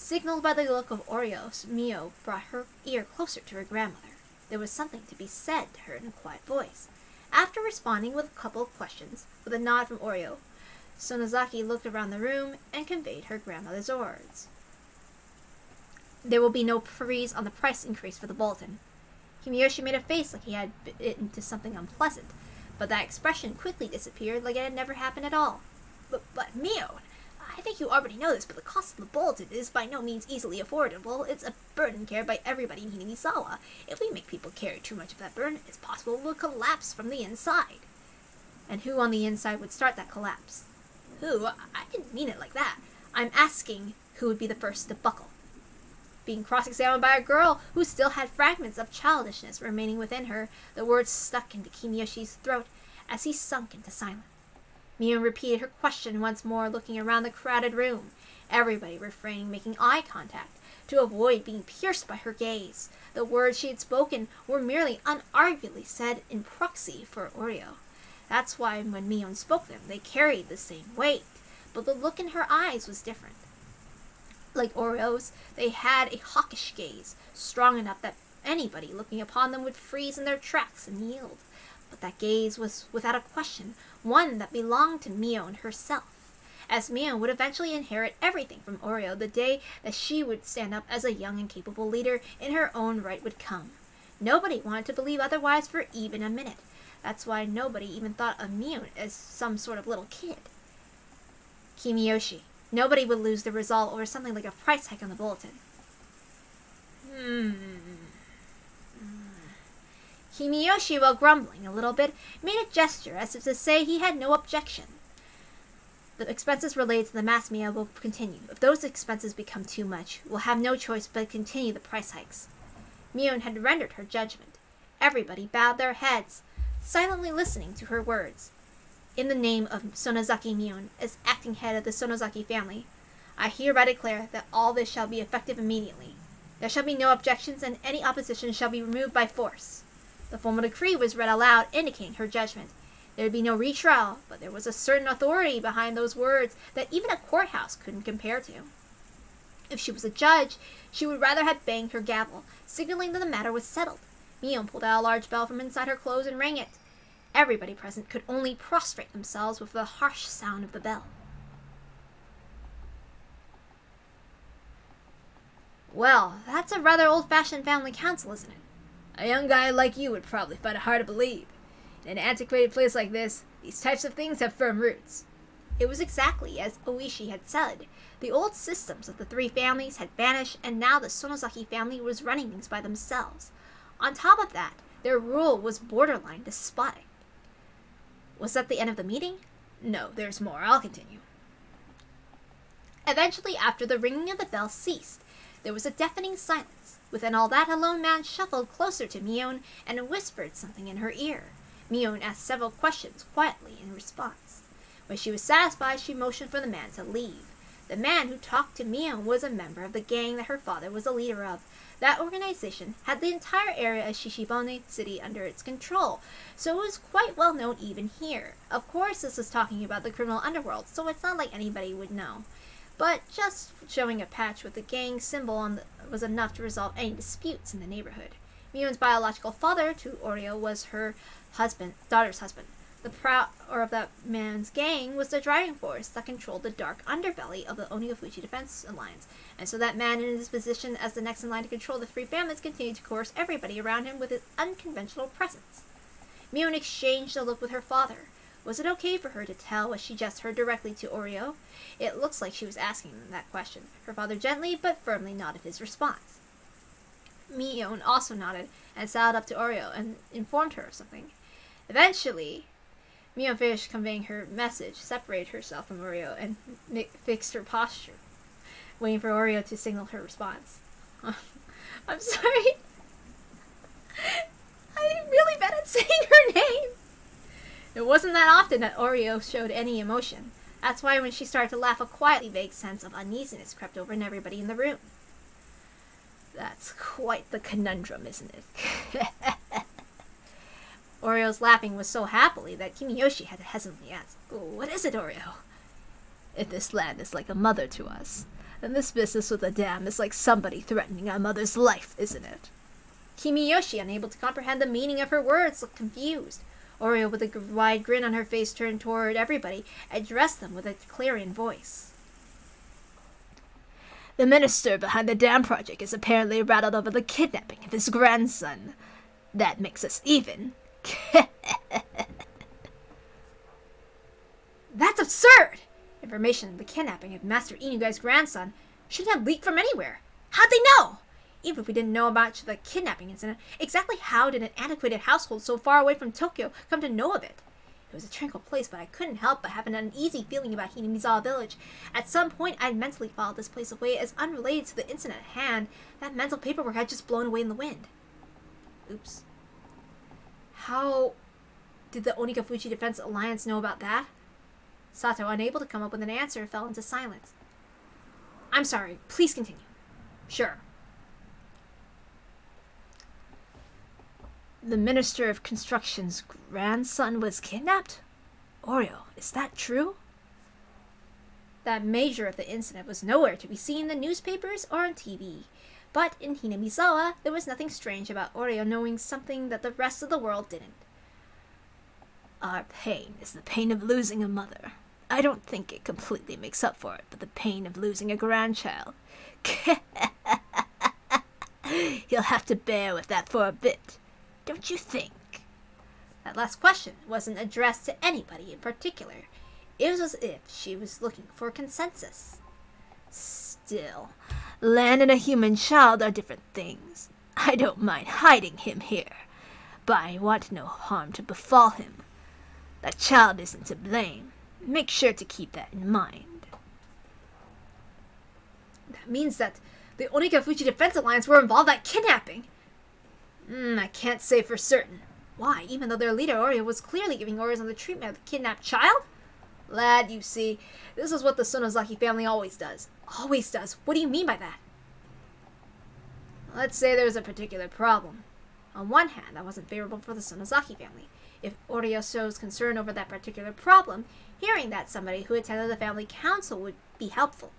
Signaled by the look of Oreo, Mio brought her ear closer to her grandmother. There was something to be said to her in a quiet voice. After responding with a couple of questions, with a nod from Oreo, Sonozaki looked around the room and conveyed her grandmother's words. There will be no freeze on the price increase for the bulletin. Himeyoshi made a face like he had bit into something unpleasant, but that expression quickly disappeared like it had never happened at all. But Mio, I think you already know this, but the cost of the bulletin is by no means easily affordable. It's a burden carried by everybody in Hinamizawa. If we make people carry too much of that burden, it's possible it will collapse from the inside. And who on the inside would start that collapse? Who? I didn't mean it like that. I'm asking who would be the first to buckle. Being cross-examined by a girl who still had fragments of childishness remaining within her, the words stuck into Kimiyoshi's throat as he sunk into silence. Mio repeated her question once more, looking around the crowded room, everybody refraining making eye contact to avoid being pierced by her gaze. The words she had spoken were merely unarguably said in proxy for Oreo. That's why when Mion spoke them, they carried the same weight, but the look in her eyes was different. Like Oreo's, they had a hawkish gaze, strong enough that anybody looking upon them would freeze in their tracks and yield. But that gaze was, without a question, one that belonged to Mion herself, as Mion would eventually inherit everything from Oreo the day that she would stand up as a young and capable leader in her own right would come. Nobody wanted to believe otherwise for even a minute. That's why nobody even thought of Mion as some sort of little kid. Kimiyoshi. Nobody would lose the resolve over something like a price hike on the bulletin. Kimiyoshi, while grumbling a little bit, made a gesture as if to say he had no objection. The expenses related to the mass meal will continue. If those expenses become too much, we'll have no choice but continue the price hikes. Mion had rendered her judgment. Everybody bowed their heads, silently listening to her words. In the name of Sonozaki Mion, as acting head of the Sonozaki family, I hereby declare that all this shall be effective immediately. There shall be no objections, and any opposition shall be removed by force. The formal decree was read aloud, indicating her judgment. There would be no retrial, but there was a certain authority behind those words that even a courthouse couldn't compare to. If she was a judge, she would rather have banged her gavel, signaling that the matter was settled. Mion pulled out a large bell from inside her clothes and rang it. Everybody present could only prostrate themselves with the harsh sound of the bell. Well, that's a rather old-fashioned family council, isn't it? A young guy like you would probably find it hard to believe. In an antiquated place like this, these types of things have firm roots. It was exactly as Oishi had said. The old systems of the three families had vanished, and now the Sonozaki family was running things by themselves. On top of that, their rule was borderline despotic. Was that the end of the meeting? No, there's more. I'll continue. Eventually, after the ringing of the bell ceased, there was a deafening silence. Within all that, a lone man shuffled closer to Mion and whispered something in her ear. Mion asked several questions quietly in response. When she was satisfied, she motioned for the man to leave. The man who talked to Mion was a member of the gang that her father was a leader of. That organization had the entire area of Shishibone City under its control, so it was quite well known even here. Of course, this was talking about the criminal underworld, so it's not like anybody would know. But just showing a patch with the gang symbol was enough to resolve any disputes in the neighborhood. Mion's biological father to Oreo was her daughter's husband. The power of that man's gang was the driving force that controlled the dark underbelly of the Onigafuchi Defense Alliance, and so that man in his position as the next in line to control the three families continued to coerce everybody around him with his unconventional presence. Mion exchanged a look with her father. Was it okay for her to tell what she just heard directly to Oreo? It looks like she was asking that question. Her father gently but firmly nodded his response. Mion also nodded and sidled up to Oreo and informed her of something. Eventually, Mion finished conveying her message, separated herself from Oreo, and fixed her posture, waiting for Oreo to signal her response. I'm sorry. I'm really bad at saying her name. It wasn't that often that Oreo showed any emotion. That's why when she started to laugh, a quietly vague sense of uneasiness crept over in everybody in the room. That's quite the conundrum, isn't it? Oreo's laughing was so happily that Kimiyoshi had to hesitantly ask, "What is it, Oreo?" "If this land is like a mother to us, then this business with the dam is like somebody threatening our mother's life, isn't it?" Kimiyoshi, unable to comprehend the meaning of her words, looked confused. Oreo, with a wide grin on her face, turned toward everybody, addressed them with a clarion voice. "The minister behind the dam project is apparently rattled over the kidnapping of his grandson. That makes us even." That's absurd! Information of the kidnapping of Master Inugai's grandson shouldn't have leaked from anywhere. How'd they know? Even if we didn't know about the kidnapping incident, exactly how did an antiquated household so far away from Tokyo come to know of it? It was a tranquil place, but I couldn't help but have an uneasy feeling about Hinamizawa Village. At some point, I'd mentally filed this place away as unrelated to the incident at hand. That mental paperwork had just blown away in the wind. Oops. How did the Onigafuchi Defense Alliance know about that? Sato, unable to come up with an answer, fell into silence. I'm sorry, please continue. Sure. The Minister of Construction's grandson was kidnapped? Oreo, is that true? That major of the incident was nowhere to be seen in the newspapers or on TV. But in Hinamizawa, there was nothing strange about Oreo knowing something that the rest of the world didn't. Our pain is the pain of losing a mother. I don't think it completely makes up for it, but the pain of losing a grandchild. You'll have to bear with that for a bit, don't you think? That last question wasn't addressed to anybody in particular. It was as if she was looking for consensus. Still, land and a human child are different things. I don't mind hiding him here, but I want no harm to befall him. That child isn't to blame. Make sure to keep that in mind. That means that the Onigafuchi Defense Alliance were involved in that kidnapping. I can't say for certain. Why, even though their leader Oreo was clearly giving orders on the treatment of the kidnapped child? Lad, you see, this is what the Sonozaki family always does. Always does. What do you mean by that? Let's say there's a particular problem. On one hand, that wasn't favorable for the Sonozaki family. If Oreo shows concern over that particular problem, hearing that somebody who attended the family council would be helpful.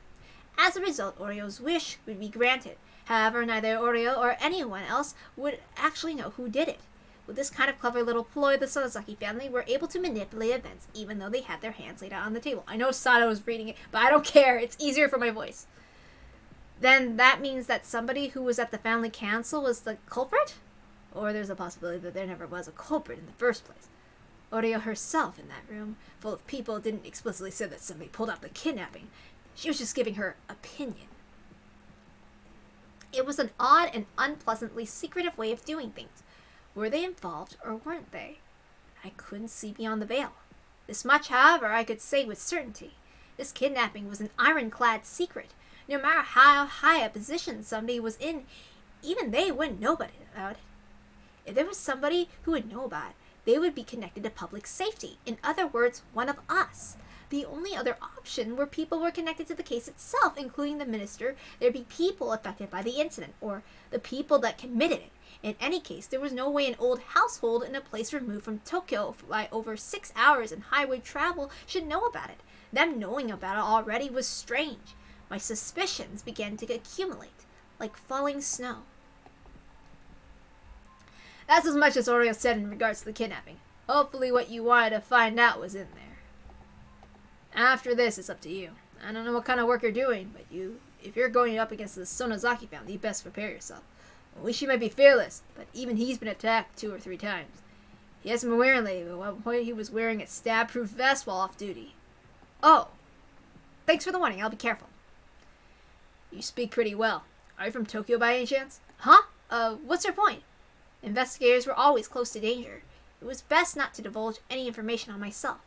As a result, Oreo's wish would be granted. However, neither Oreo or anyone else would actually know who did it. With this kind of clever little ploy, the Sonozaki family were able to manipulate events, even though they had their hands laid out on the table. I know Sato is reading it, but I don't care. It's easier for my voice. Then that means that somebody who was at the family council was the culprit? Or there's a possibility that there never was a culprit in the first place. Oreo herself in that room, full of people, didn't explicitly say that somebody pulled out the kidnapping. She was just giving her opinion. It was an odd and unpleasantly secretive way of doing things. Were they involved or weren't they? I couldn't see beyond the veil. This much, however, I could say with certainty. This kidnapping was an ironclad secret. No matter how high a position somebody was in, even they wouldn't know about it. If there was somebody who would know about it, they would be connected to public safety. In other words, one of us. The only other option were people were connected to the case itself, including the minister. There'd be people affected by the incident, or the people that committed it. In any case, there was no way an old household in a place removed from Tokyo by over 6 hours in highway travel should know about it. Them knowing about it already was strange. My suspicions began to accumulate, like falling snow. That's as much as Oreo said in regards to the kidnapping. Hopefully what you wanted to find out was in there. After this, it's up to you. I don't know what kind of work you're doing, but if you're going up against the Sonozaki family, you best prepare yourself. Wish might be fearless, but even he's been attacked 2 or 3 times. He hasn't been wearing lately, but at one point he was wearing a stab-proof vest while off duty. Oh. Thanks for the warning, I'll be careful. You speak pretty well. Are you from Tokyo by any chance? Huh? What's your point? Investigators were always close to danger. It was best not to divulge any information on myself.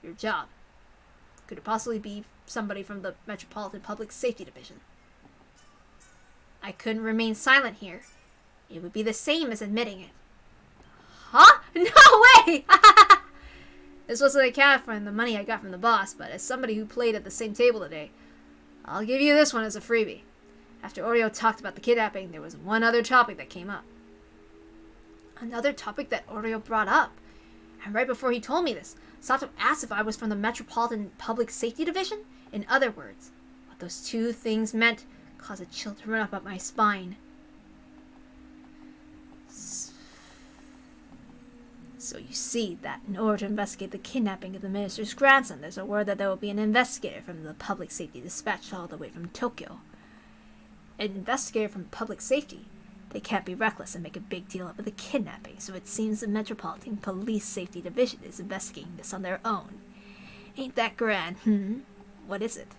Your job. Could it possibly be somebody from the Metropolitan Public Safety Division? I couldn't remain silent here. It would be the same as admitting it. Huh? No way! This wasn't accounted for in the money I got from the boss, but as somebody who played at the same table today, I'll give you this one as a freebie. After Oreo talked about the kidnapping, there was one other topic that came up. Another topic that Oreo brought up. And right before he told me this, Sato asked if I was from the Metropolitan Public Safety Division. In other words, what those 2 things meant caused a chill to run up my spine. So you see that in order to investigate the kidnapping of the minister's grandson, there's a word that there will be an investigator from the public safety dispatched all the way from Tokyo. An investigator from public safety. They can't be reckless and make a big deal of the kidnapping, so it seems the Metropolitan Police Safety Division is investigating this on their own. Ain't that grand, What is it?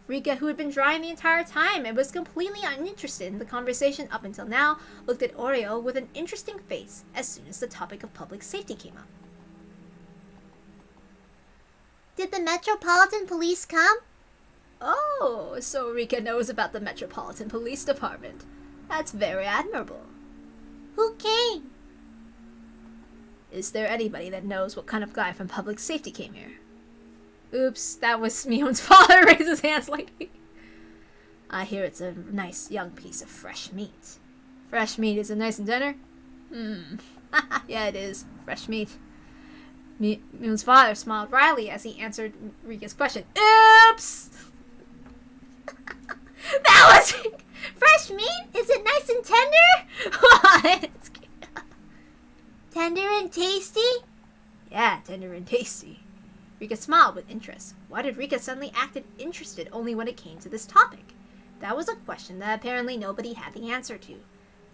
Rika, who had been drying the entire time and was completely uninterested in the conversation up until now, looked at Oreo with an interesting face as soon as the topic of public safety came up. Did the Metropolitan Police come? Oh, so Rika knows about the Metropolitan Police Department. That's very admirable. Who came? Is there anybody that knows what kind of guy from public safety came here? Oops, that was Mion's father. Raised his hands slightly. I hear it's a nice young piece of fresh meat. Fresh meat, is it nice and tender? Yeah, it is. Fresh meat. Mion's father smiled wryly as he answered Rika's question. Oops! That was... Fresh meat? Is it nice and tender? What? Tender and tasty? Yeah, tender and tasty. Rika smiled with interest. Why did Rika suddenly act interested only when it came to this topic? That was a question that apparently nobody had the answer to.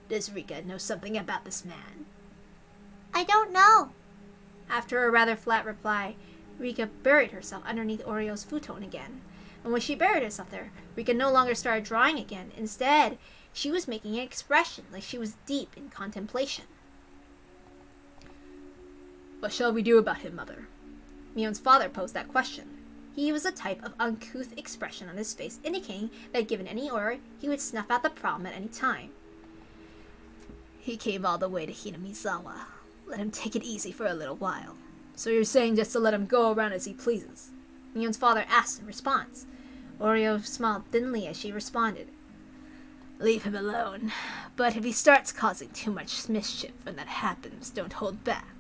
Does Rika know something about this man? I don't know. After a rather flat reply, Rika buried herself underneath Oreo's futon again. And when she buried herself there, Rika no longer started drawing again. Instead, she was making an expression like she was deep in contemplation. What shall we do about him, Mother? Mion's father posed that question. He was a type of uncouth expression on his face, indicating that given any order, he would snuff out the problem at any time. He came all the way to Hinamizawa. Let him take it easy for a little while. So you're saying just to let him go around as he pleases? Mion's father asked in response. Oreo smiled thinly as she responded. Leave him alone. But if he starts causing too much mischief when that happens, don't hold back.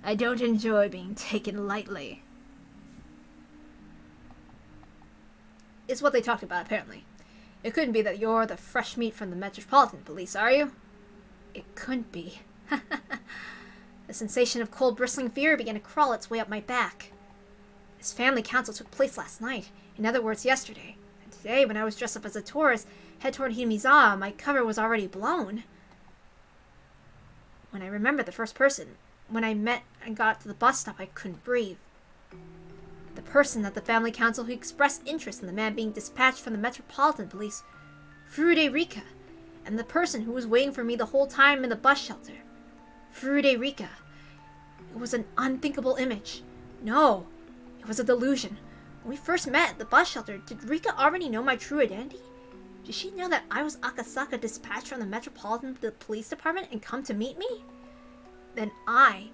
I don't enjoy being taken lightly. It's what they talked about, apparently. It couldn't be that you're the fresh meat from the Metropolitan Police, are you? It couldn't be. The sensation of cold, bristling fear began to crawl its way up my back. This family council took place last night. In other words, yesterday. And today, when I was dressed up as a tourist, head toward Hinamizawa, my cover was already blown. When I remembered the first person, when I met and got to the bus stop, I couldn't breathe. The person at the family council who expressed interest in the man being dispatched from the Metropolitan Police, Furude Rika, and the person who was waiting for me the whole time in the bus shelter, Furude Rika. It was an unthinkable image. No, it was a delusion. When we first met at the bus shelter, did Rika already know my true identity? Did she know that I was AKASAKA dispatched from the Metropolitan Police Department and come to meet me? Then I,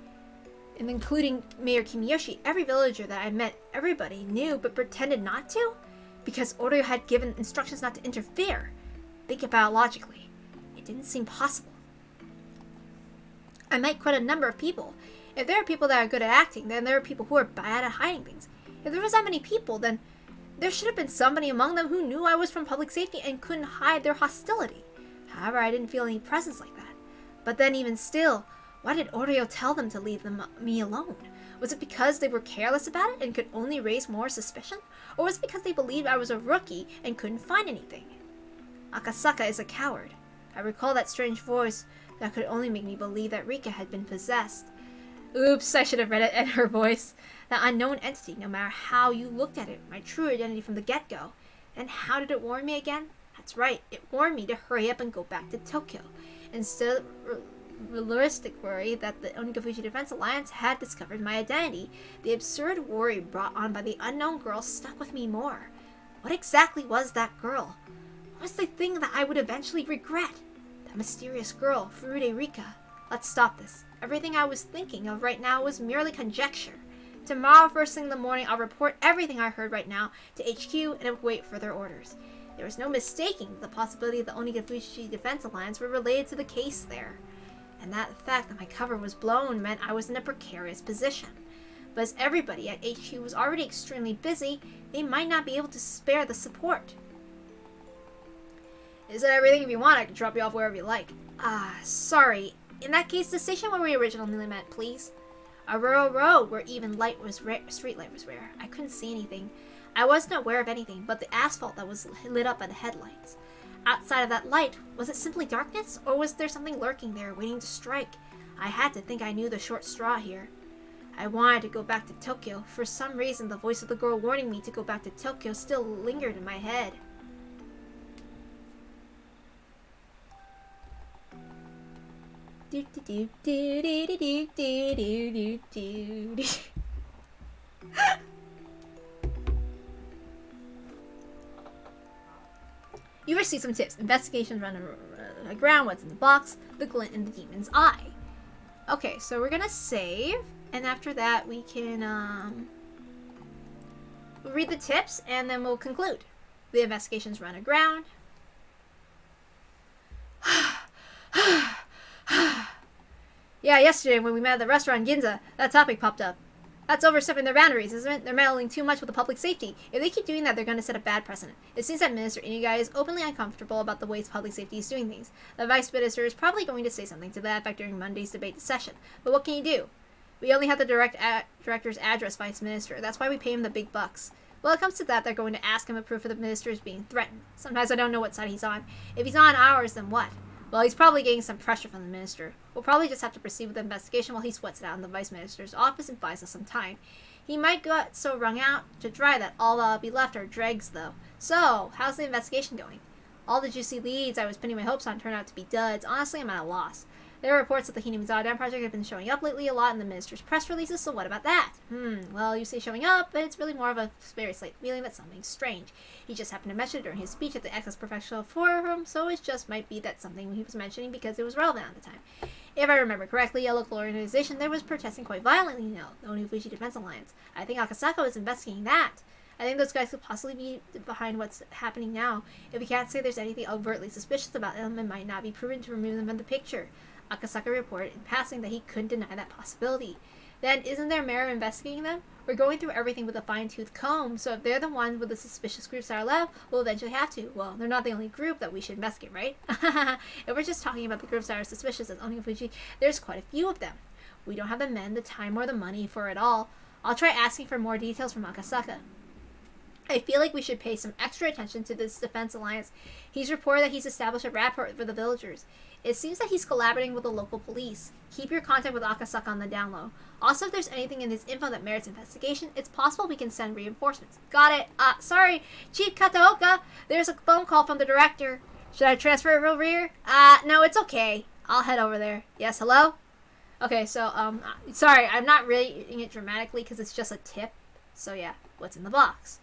and including Mayor Kimiyoshi, every villager that I met, everybody knew but pretended not to? Because Oreo had given instructions not to interfere. Think about it logically. It didn't seem possible. I met quite a number of people. If there are people that are good at acting, then there are people who are bad at hiding things. If there was that many people, then there should have been somebody among them who knew I was from public safety and couldn't hide their hostility. However, I didn't feel any presence like that. But then even still, Why did Oreo tell them to leave me alone? Was it because they were careless about it and could only raise more suspicion? Or was it because they believed I was a rookie and couldn't find anything? Akasaka is a coward. I recall that strange voice that could only make me believe that Rika had been possessed. Oops, I should have read it in her voice. That unknown entity, no matter how you looked at it, my true identity from the get-go. And how did it warn me again? That's right, it warned me to hurry up and go back to Tokyo. Instead of realistic worry that the Onikafuji Defense Alliance had discovered my identity, the absurd worry brought on by the unknown girl stuck with me more. What exactly was that girl? What was the thing that I would eventually regret? That mysterious girl, Furude Rika. Let's stop this. Everything I was thinking of right now was merely conjecture. Tomorrow, first thing in the morning, I'll report everything I heard right now to HQ and await further orders. There was no mistaking the possibility the Onikafuji Defense Alliance were related to the case there. And that the fact that my cover was blown meant I was in a precarious position. But as everybody at HQ was already extremely busy, they might not be able to spare the support. Is that everything? If you want, I can drop you off wherever you like. Sorry. In that case, the station where we originally met, please. A rural road where even street light was rare. I couldn't see anything. I wasn't aware of anything but the asphalt that was lit up by the headlights. Outside of that light, was it simply darkness, or was there something lurking there waiting to strike? I had to think I knew the short straw here. I wanted to go back to Tokyo. For some reason, the voice of the girl warning me to go back to Tokyo still lingered in my head. You receive some tips. Investigations run aground, what's in the box, the glint in the demon's eye. Okay, so we're gonna save, and after that we can we'll read the tips, and then we'll conclude. The investigations run aground. Yeah, yesterday when we met at the restaurant in Ginza, that topic popped up. That's overstepping their boundaries, isn't it? They're meddling too much with the public safety. If they keep doing that, they're going to set a bad precedent. It seems that Minister Inigai is openly uncomfortable about the ways public safety is doing things. The Vice Minister is probably going to say something to that effect during Monday's debate session. But what can you do? We only have the director's address, Vice Minister. That's why we pay him the big bucks. Well, it comes to that, they're going to ask him a proof of the minister is being threatened. Sometimes I don't know what side he's on. If he's on ours, then what? Well, he's probably getting some pressure from the minister. We'll probably just have to proceed with the investigation while he sweats it out in the Vice Minister's office and buys us some time. He might get so wrung out to dry that all that'll be left are dregs, though. So, how's the investigation going? All the juicy leads I was pinning my hopes on turned out to be duds. Honestly, I'm at a loss. There are reports that the Hinamizawa Dam project have been showing up lately a lot in the minister's press releases, so what about that? Well, you say showing up, but it's really more of a very slight feeling that something's strange. He just happened to mention it during his speech at the Access Professional Forum, so it just might be that something he was mentioning because it was relevant at the time. If I remember correctly, a local organization there was protesting quite violently, the Onikafuji Defense Alliance. I think AKASAKA was investigating that. I think those guys could possibly be behind what's happening now. If we can't say there's anything overtly suspicious about them, it might not be proven to remove them from the picture. AKASAKA reported in passing that he couldn't deny that possibility. Then, isn't there merit in investigating them? We're going through everything with a fine-tooth comb, so if they're the ones with the suspicious groups that are left, we'll eventually have to. Well, they're not the only group that we should investigate, right? If we're just talking about the groups that are suspicious as Onikafuji, there's quite a few of them. We don't have the men, the time, or the money for it all. I'll try asking for more details from AKASAKA. I feel like we should pay some extra attention to this defense alliance. He's reported that he's established a rapport for the villagers. It seems that he's collaborating with the local police. Keep your contact with AKASAKA on the down low. Also, if there's anything in this info that merits investigation, it's possible we can send reinforcements. Got it. Sorry, Chief Kataoka. There's a phone call from the director. Should I transfer it over here? No, it's okay. I'll head over there. Yes, hello? Okay, so, sorry, I'm not reading it dramatically because it's just a tip. So yeah, what's in the box?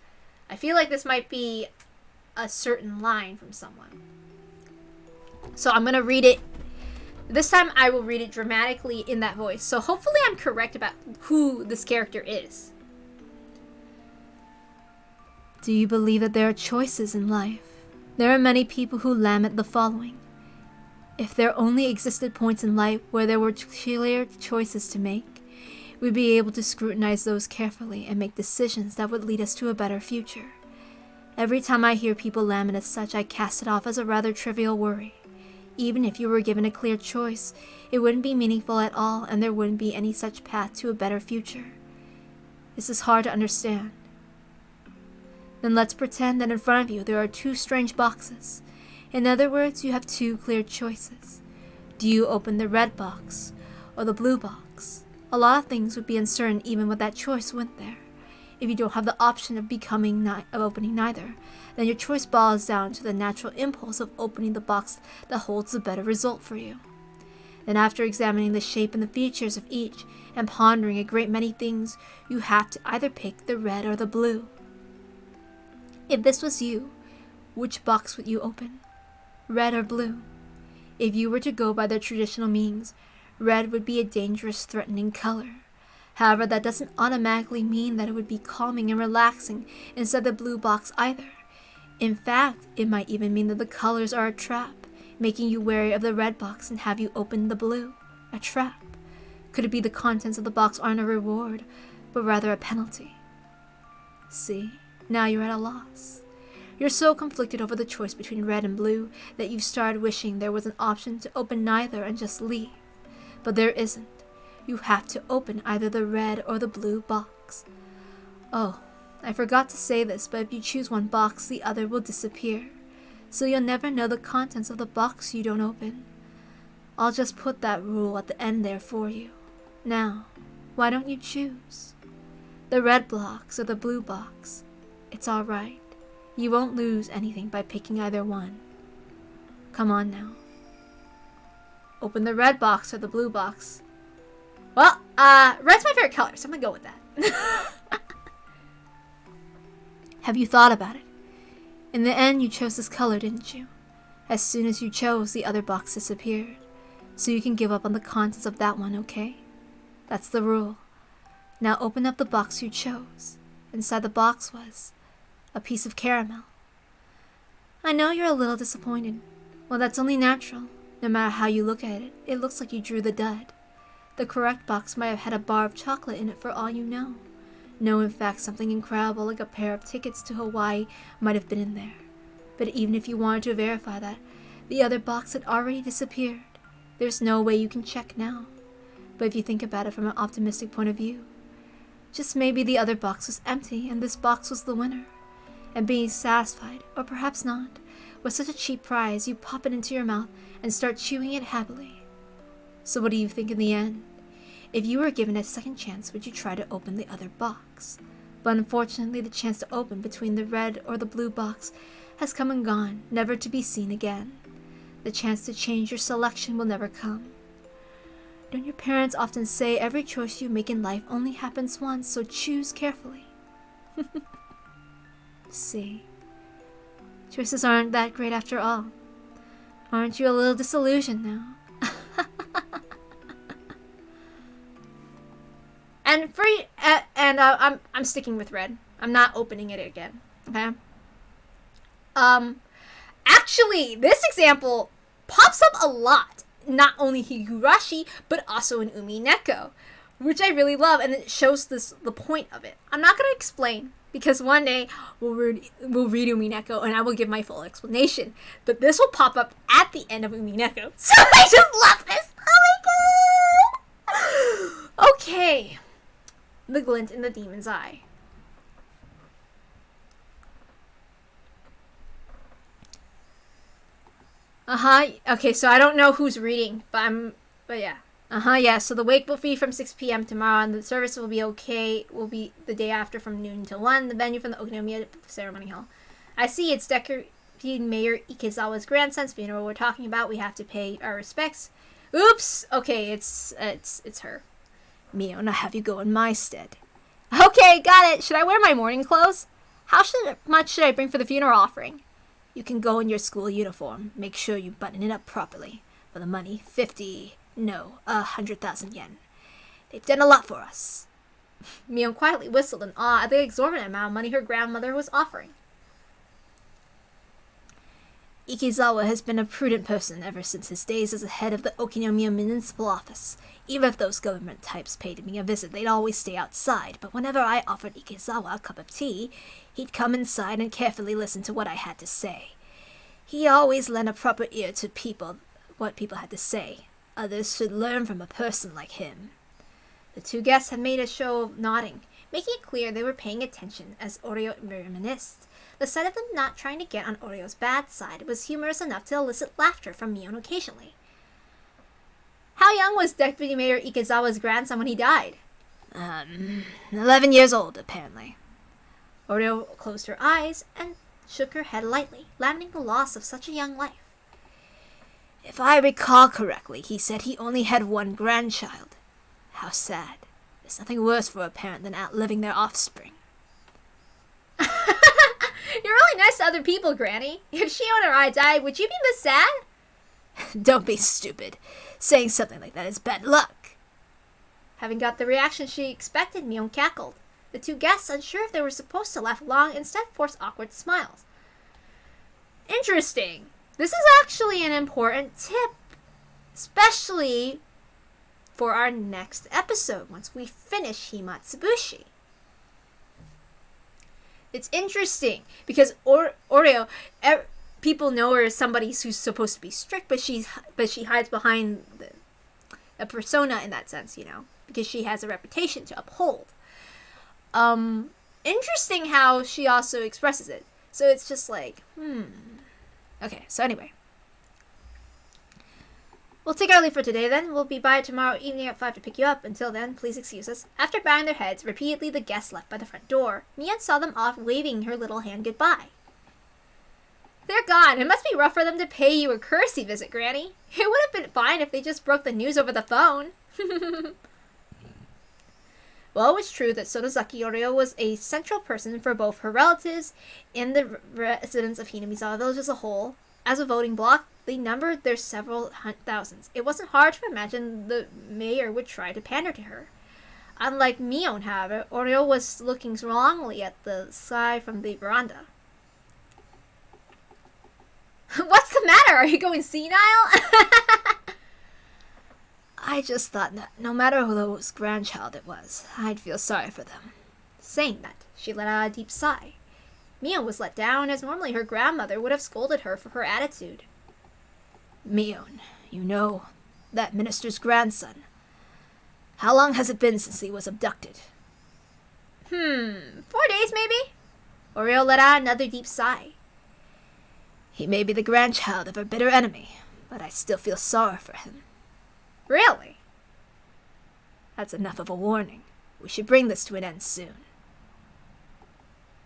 I feel like this might be a certain line from someone. So I'm going to read it. This time I will read it dramatically in that voice. So hopefully I'm correct about who this character is. Do you believe that there are choices in life? There are many people who lament the following. If there only existed points in life where there were clear choices to make, we'd be able to scrutinize those carefully and make decisions that would lead us to a better future. Every time I hear people lament as such, I cast it off as a rather trivial worry. Even if you were given a clear choice, it wouldn't be meaningful at all, and there wouldn't be any such path to a better future. This is hard to understand. Then let's pretend that in front of you there are two strange boxes. In other words, you have two clear choices. Do you open the red box or the blue box? A lot of things would be uncertain even with that choice, wouldn't there? If you don't have the option of opening neither, then your choice boils down to the natural impulse of opening the box that holds the better result for you. Then after examining the shape and the features of each and pondering a great many things, you have to either pick the red or the blue. If this was you, which box would you open? Red or blue? If you were to go by the traditional means, red would be a dangerous, threatening color. However, that doesn't automatically mean that it would be calming and relaxing instead of the blue box either. In fact, it might even mean that the colors are a trap, making you wary of the red box and have you open the blue. A trap. Could it be the contents of the box aren't a reward, but rather a penalty? See, now you're at a loss. You're so conflicted over the choice between red and blue that you've started wishing there was an option to open neither and just leave. But there isn't. You have to open either the red or the blue box. Oh, I forgot to say this, but if you choose one box, the other will disappear. So you'll never know the contents of the box you don't open. I'll just put that rule at the end there for you. Now, why don't you choose? The red box or the blue box? It's all right. You won't lose anything by picking either one. Come on now. Open the red box or the blue box. Well, red's my favorite color, so I'm gonna go with that. Have you thought about it? In the end, you chose this color, didn't you? As soon as you chose, the other box disappeared. So you can give up on the contents of that one, okay? That's the rule. Now open up the box you chose. Inside the box was a piece of caramel. I know you're a little disappointed. Well, that's only natural. No matter how you look at it, it looks like you drew the dud. The correct box might have had a bar of chocolate in it for all you know. No, in fact, something incredible like a pair of tickets to Hawaii might have been in there. But even if you wanted to verify that, the other box had already disappeared. There's no way you can check now. But if you think about it from an optimistic point of view, just maybe the other box was empty and this box was the winner. And being satisfied, or perhaps not, with such a cheap prize, you pop it into your mouth and start chewing it happily. So what do you think in the end? If you were given a second chance, would you try to open the other box? But unfortunately, the chance to open between the red or the blue box has come and gone, never to be seen again. The chance to change your selection will never come. Don't your parents often say every choice you make in life only happens once, so choose carefully? See, choices aren't that great after all. Aren't you a little disillusioned now? I'm sticking with red. I'm not opening it again. Okay. Actually, this example pops up a lot. Not only Higurashi, but also in Umineko, which I really love, and it shows the point of it. I'm not gonna explain because one day we'll read Umineko and I will give my full explanation. But this will pop up at the end of Umineko, so I just love this. Oh my god! Okay. The glint in the demon's eye. Okay, so I don't know who's reading, but yeah. Yeah, so the wake will be from 6 p.m. tomorrow, and the service will be will be the day after from noon until 1, the venue from the Okinomiya Ceremony Hall. I see it's Deputy Mayor Ikezawa's grandson's funeral we're talking about. We have to pay our respects. Oops! Okay, it's her. Mio, I'll have you go in my stead. Okay, got it. Should I wear my mourning clothes? How much should I bring for the funeral offering? You can go in your school uniform. Make sure you button it up properly. For the money, 100,000 yen. They've done a lot for us. Mio quietly whistled in awe at the exorbitant amount of money her grandmother was offering. Ikezawa has been a prudent person ever since his days as the head of the Okinomiya Municipal Office. Even if those government types paid me a visit, they'd always stay outside, but whenever I offered Ikezawa a cup of tea, he'd come inside and carefully listen to what I had to say. He always lent a proper ear to people what people had to say. Others should learn from a person like him. The two guests had made a show of nodding, making it clear they were paying attention as Oreo reminisced. The sight of them not trying to get on Oreo's bad side was humorous enough to elicit laughter from Mion occasionally. How young was Deputy Mayor Ikezawa's grandson when he died? 11 years old, apparently. Oreo closed her eyes and shook her head lightly, lamenting the loss of such a young life. If I recall correctly, he said he only had one grandchild. How sad. There's nothing worse for a parent than outliving their offspring. You're really nice to other people, Granny. If Shion or I died, would you be this sad? Don't be stupid. Saying something like that is bad luck. Having got the reaction she expected, Mion cackled. The two guests, unsure if they were supposed to laugh long, instead forced awkward smiles. Interesting. This is actually an important tip, especially for our next episode once we finish Himatsubushi. It's interesting because Oreo, people know her as somebody who's supposed to be strict, but she hides behind a persona in that sense, because she has a reputation to uphold. Interesting how she also expresses it. So it's just like, Okay, so anyway. We'll take our leave for today then. We'll be by tomorrow evening at 5 to pick you up. Until then, please excuse us. After bowing their heads, repeatedly the guests left by the front door. Mian saw them off, waving her little hand goodbye. They're gone. It must be rough for them to pay you a courtesy visit, Granny. It would have been fine if they just broke the news over the phone. Well, it was true that Sonozaki Oreo was a central person for both her relatives and the residents of Hinamizawa Village as a whole. As a voting bloc, they numbered their several thousands. It wasn't hard to imagine the mayor would try to pander to her. Unlike Mion, however, Oreo was looking longingly at the sky from the veranda. What's the matter? Are you going senile? I just thought that no matter whose grandchild it was, I'd feel sorry for them. Saying that, she let out a deep sigh. Mio was let down, as normally her grandmother would have scolded her for her attitude. Mion, you know, that minister's grandson. How long has it been since he was abducted? 4 days maybe? Oreo let out another deep sigh. He may be the grandchild of her bitter enemy, but I still feel sorry for him. Really? That's enough of a warning. We should bring this to an end soon.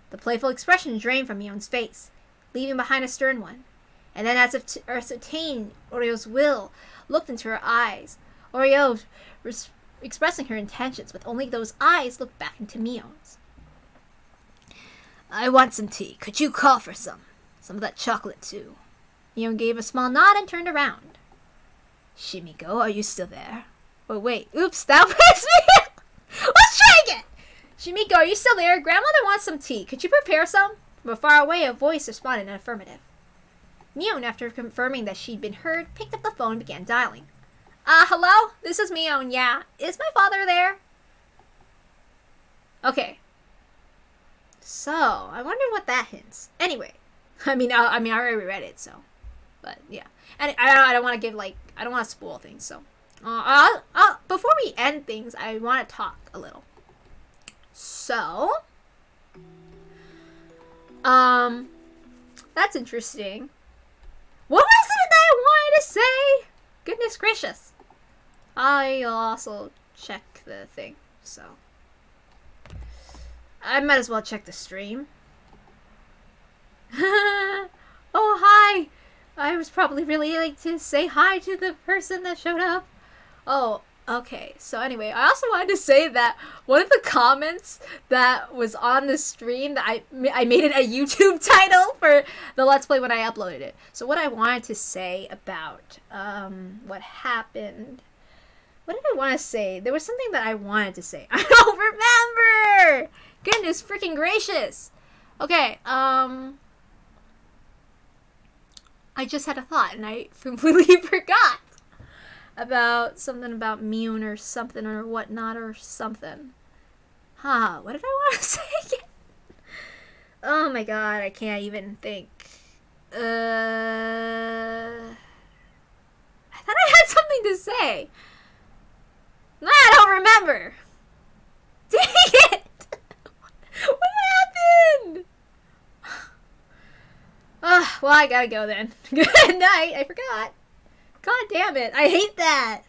The playful expression drained from Mion's face, leaving behind a stern one. And then, as if to ascertain Oreo's will, looked into her eyes. Oreo, expressing her intentions with only those eyes, looked back into Mion's. I want some tea. Could you call for some? Some of that chocolate, too. Mion gave a small nod and turned around. Shimiko, are you still there? Oh, wait. Oops, that was me! Let's try again! Shimiko, are you still there? Grandmother wants some tea. Could you prepare some? From far away, a voice responded in affirmative. Mion, after confirming that she'd been heard, picked up the phone and began dialing. Hello? This is Mion, yeah. Is my father there? Okay. So, I wonder what that hints. Anyway. I already read it, so. But, yeah. And I don't want to give, I don't want to spoil things, so. Before we end things, I want to talk a little. So. That's interesting. What was it that I wanted to say? Goodness gracious. I'll also check the thing, so. I might as well check the stream. Oh, hi! I was probably really like to say hi to the person that showed up. Oh, okay. So anyway, I also wanted to say that one of the comments that was on the stream, that I made it a YouTube title for the Let's Play when I uploaded it. So what I wanted to say about what happened. What did I want to say? There was something that I wanted to say. I don't remember! Goodness freaking gracious! Okay, I just had a thought and I completely forgot about something about Mion or something or whatnot or something. What did I want to say again? Oh my god, I can't even think. something to say. I don't remember. Dang it! What happened? Well, I gotta go then. Good night. I forgot. God damn it. I hate that.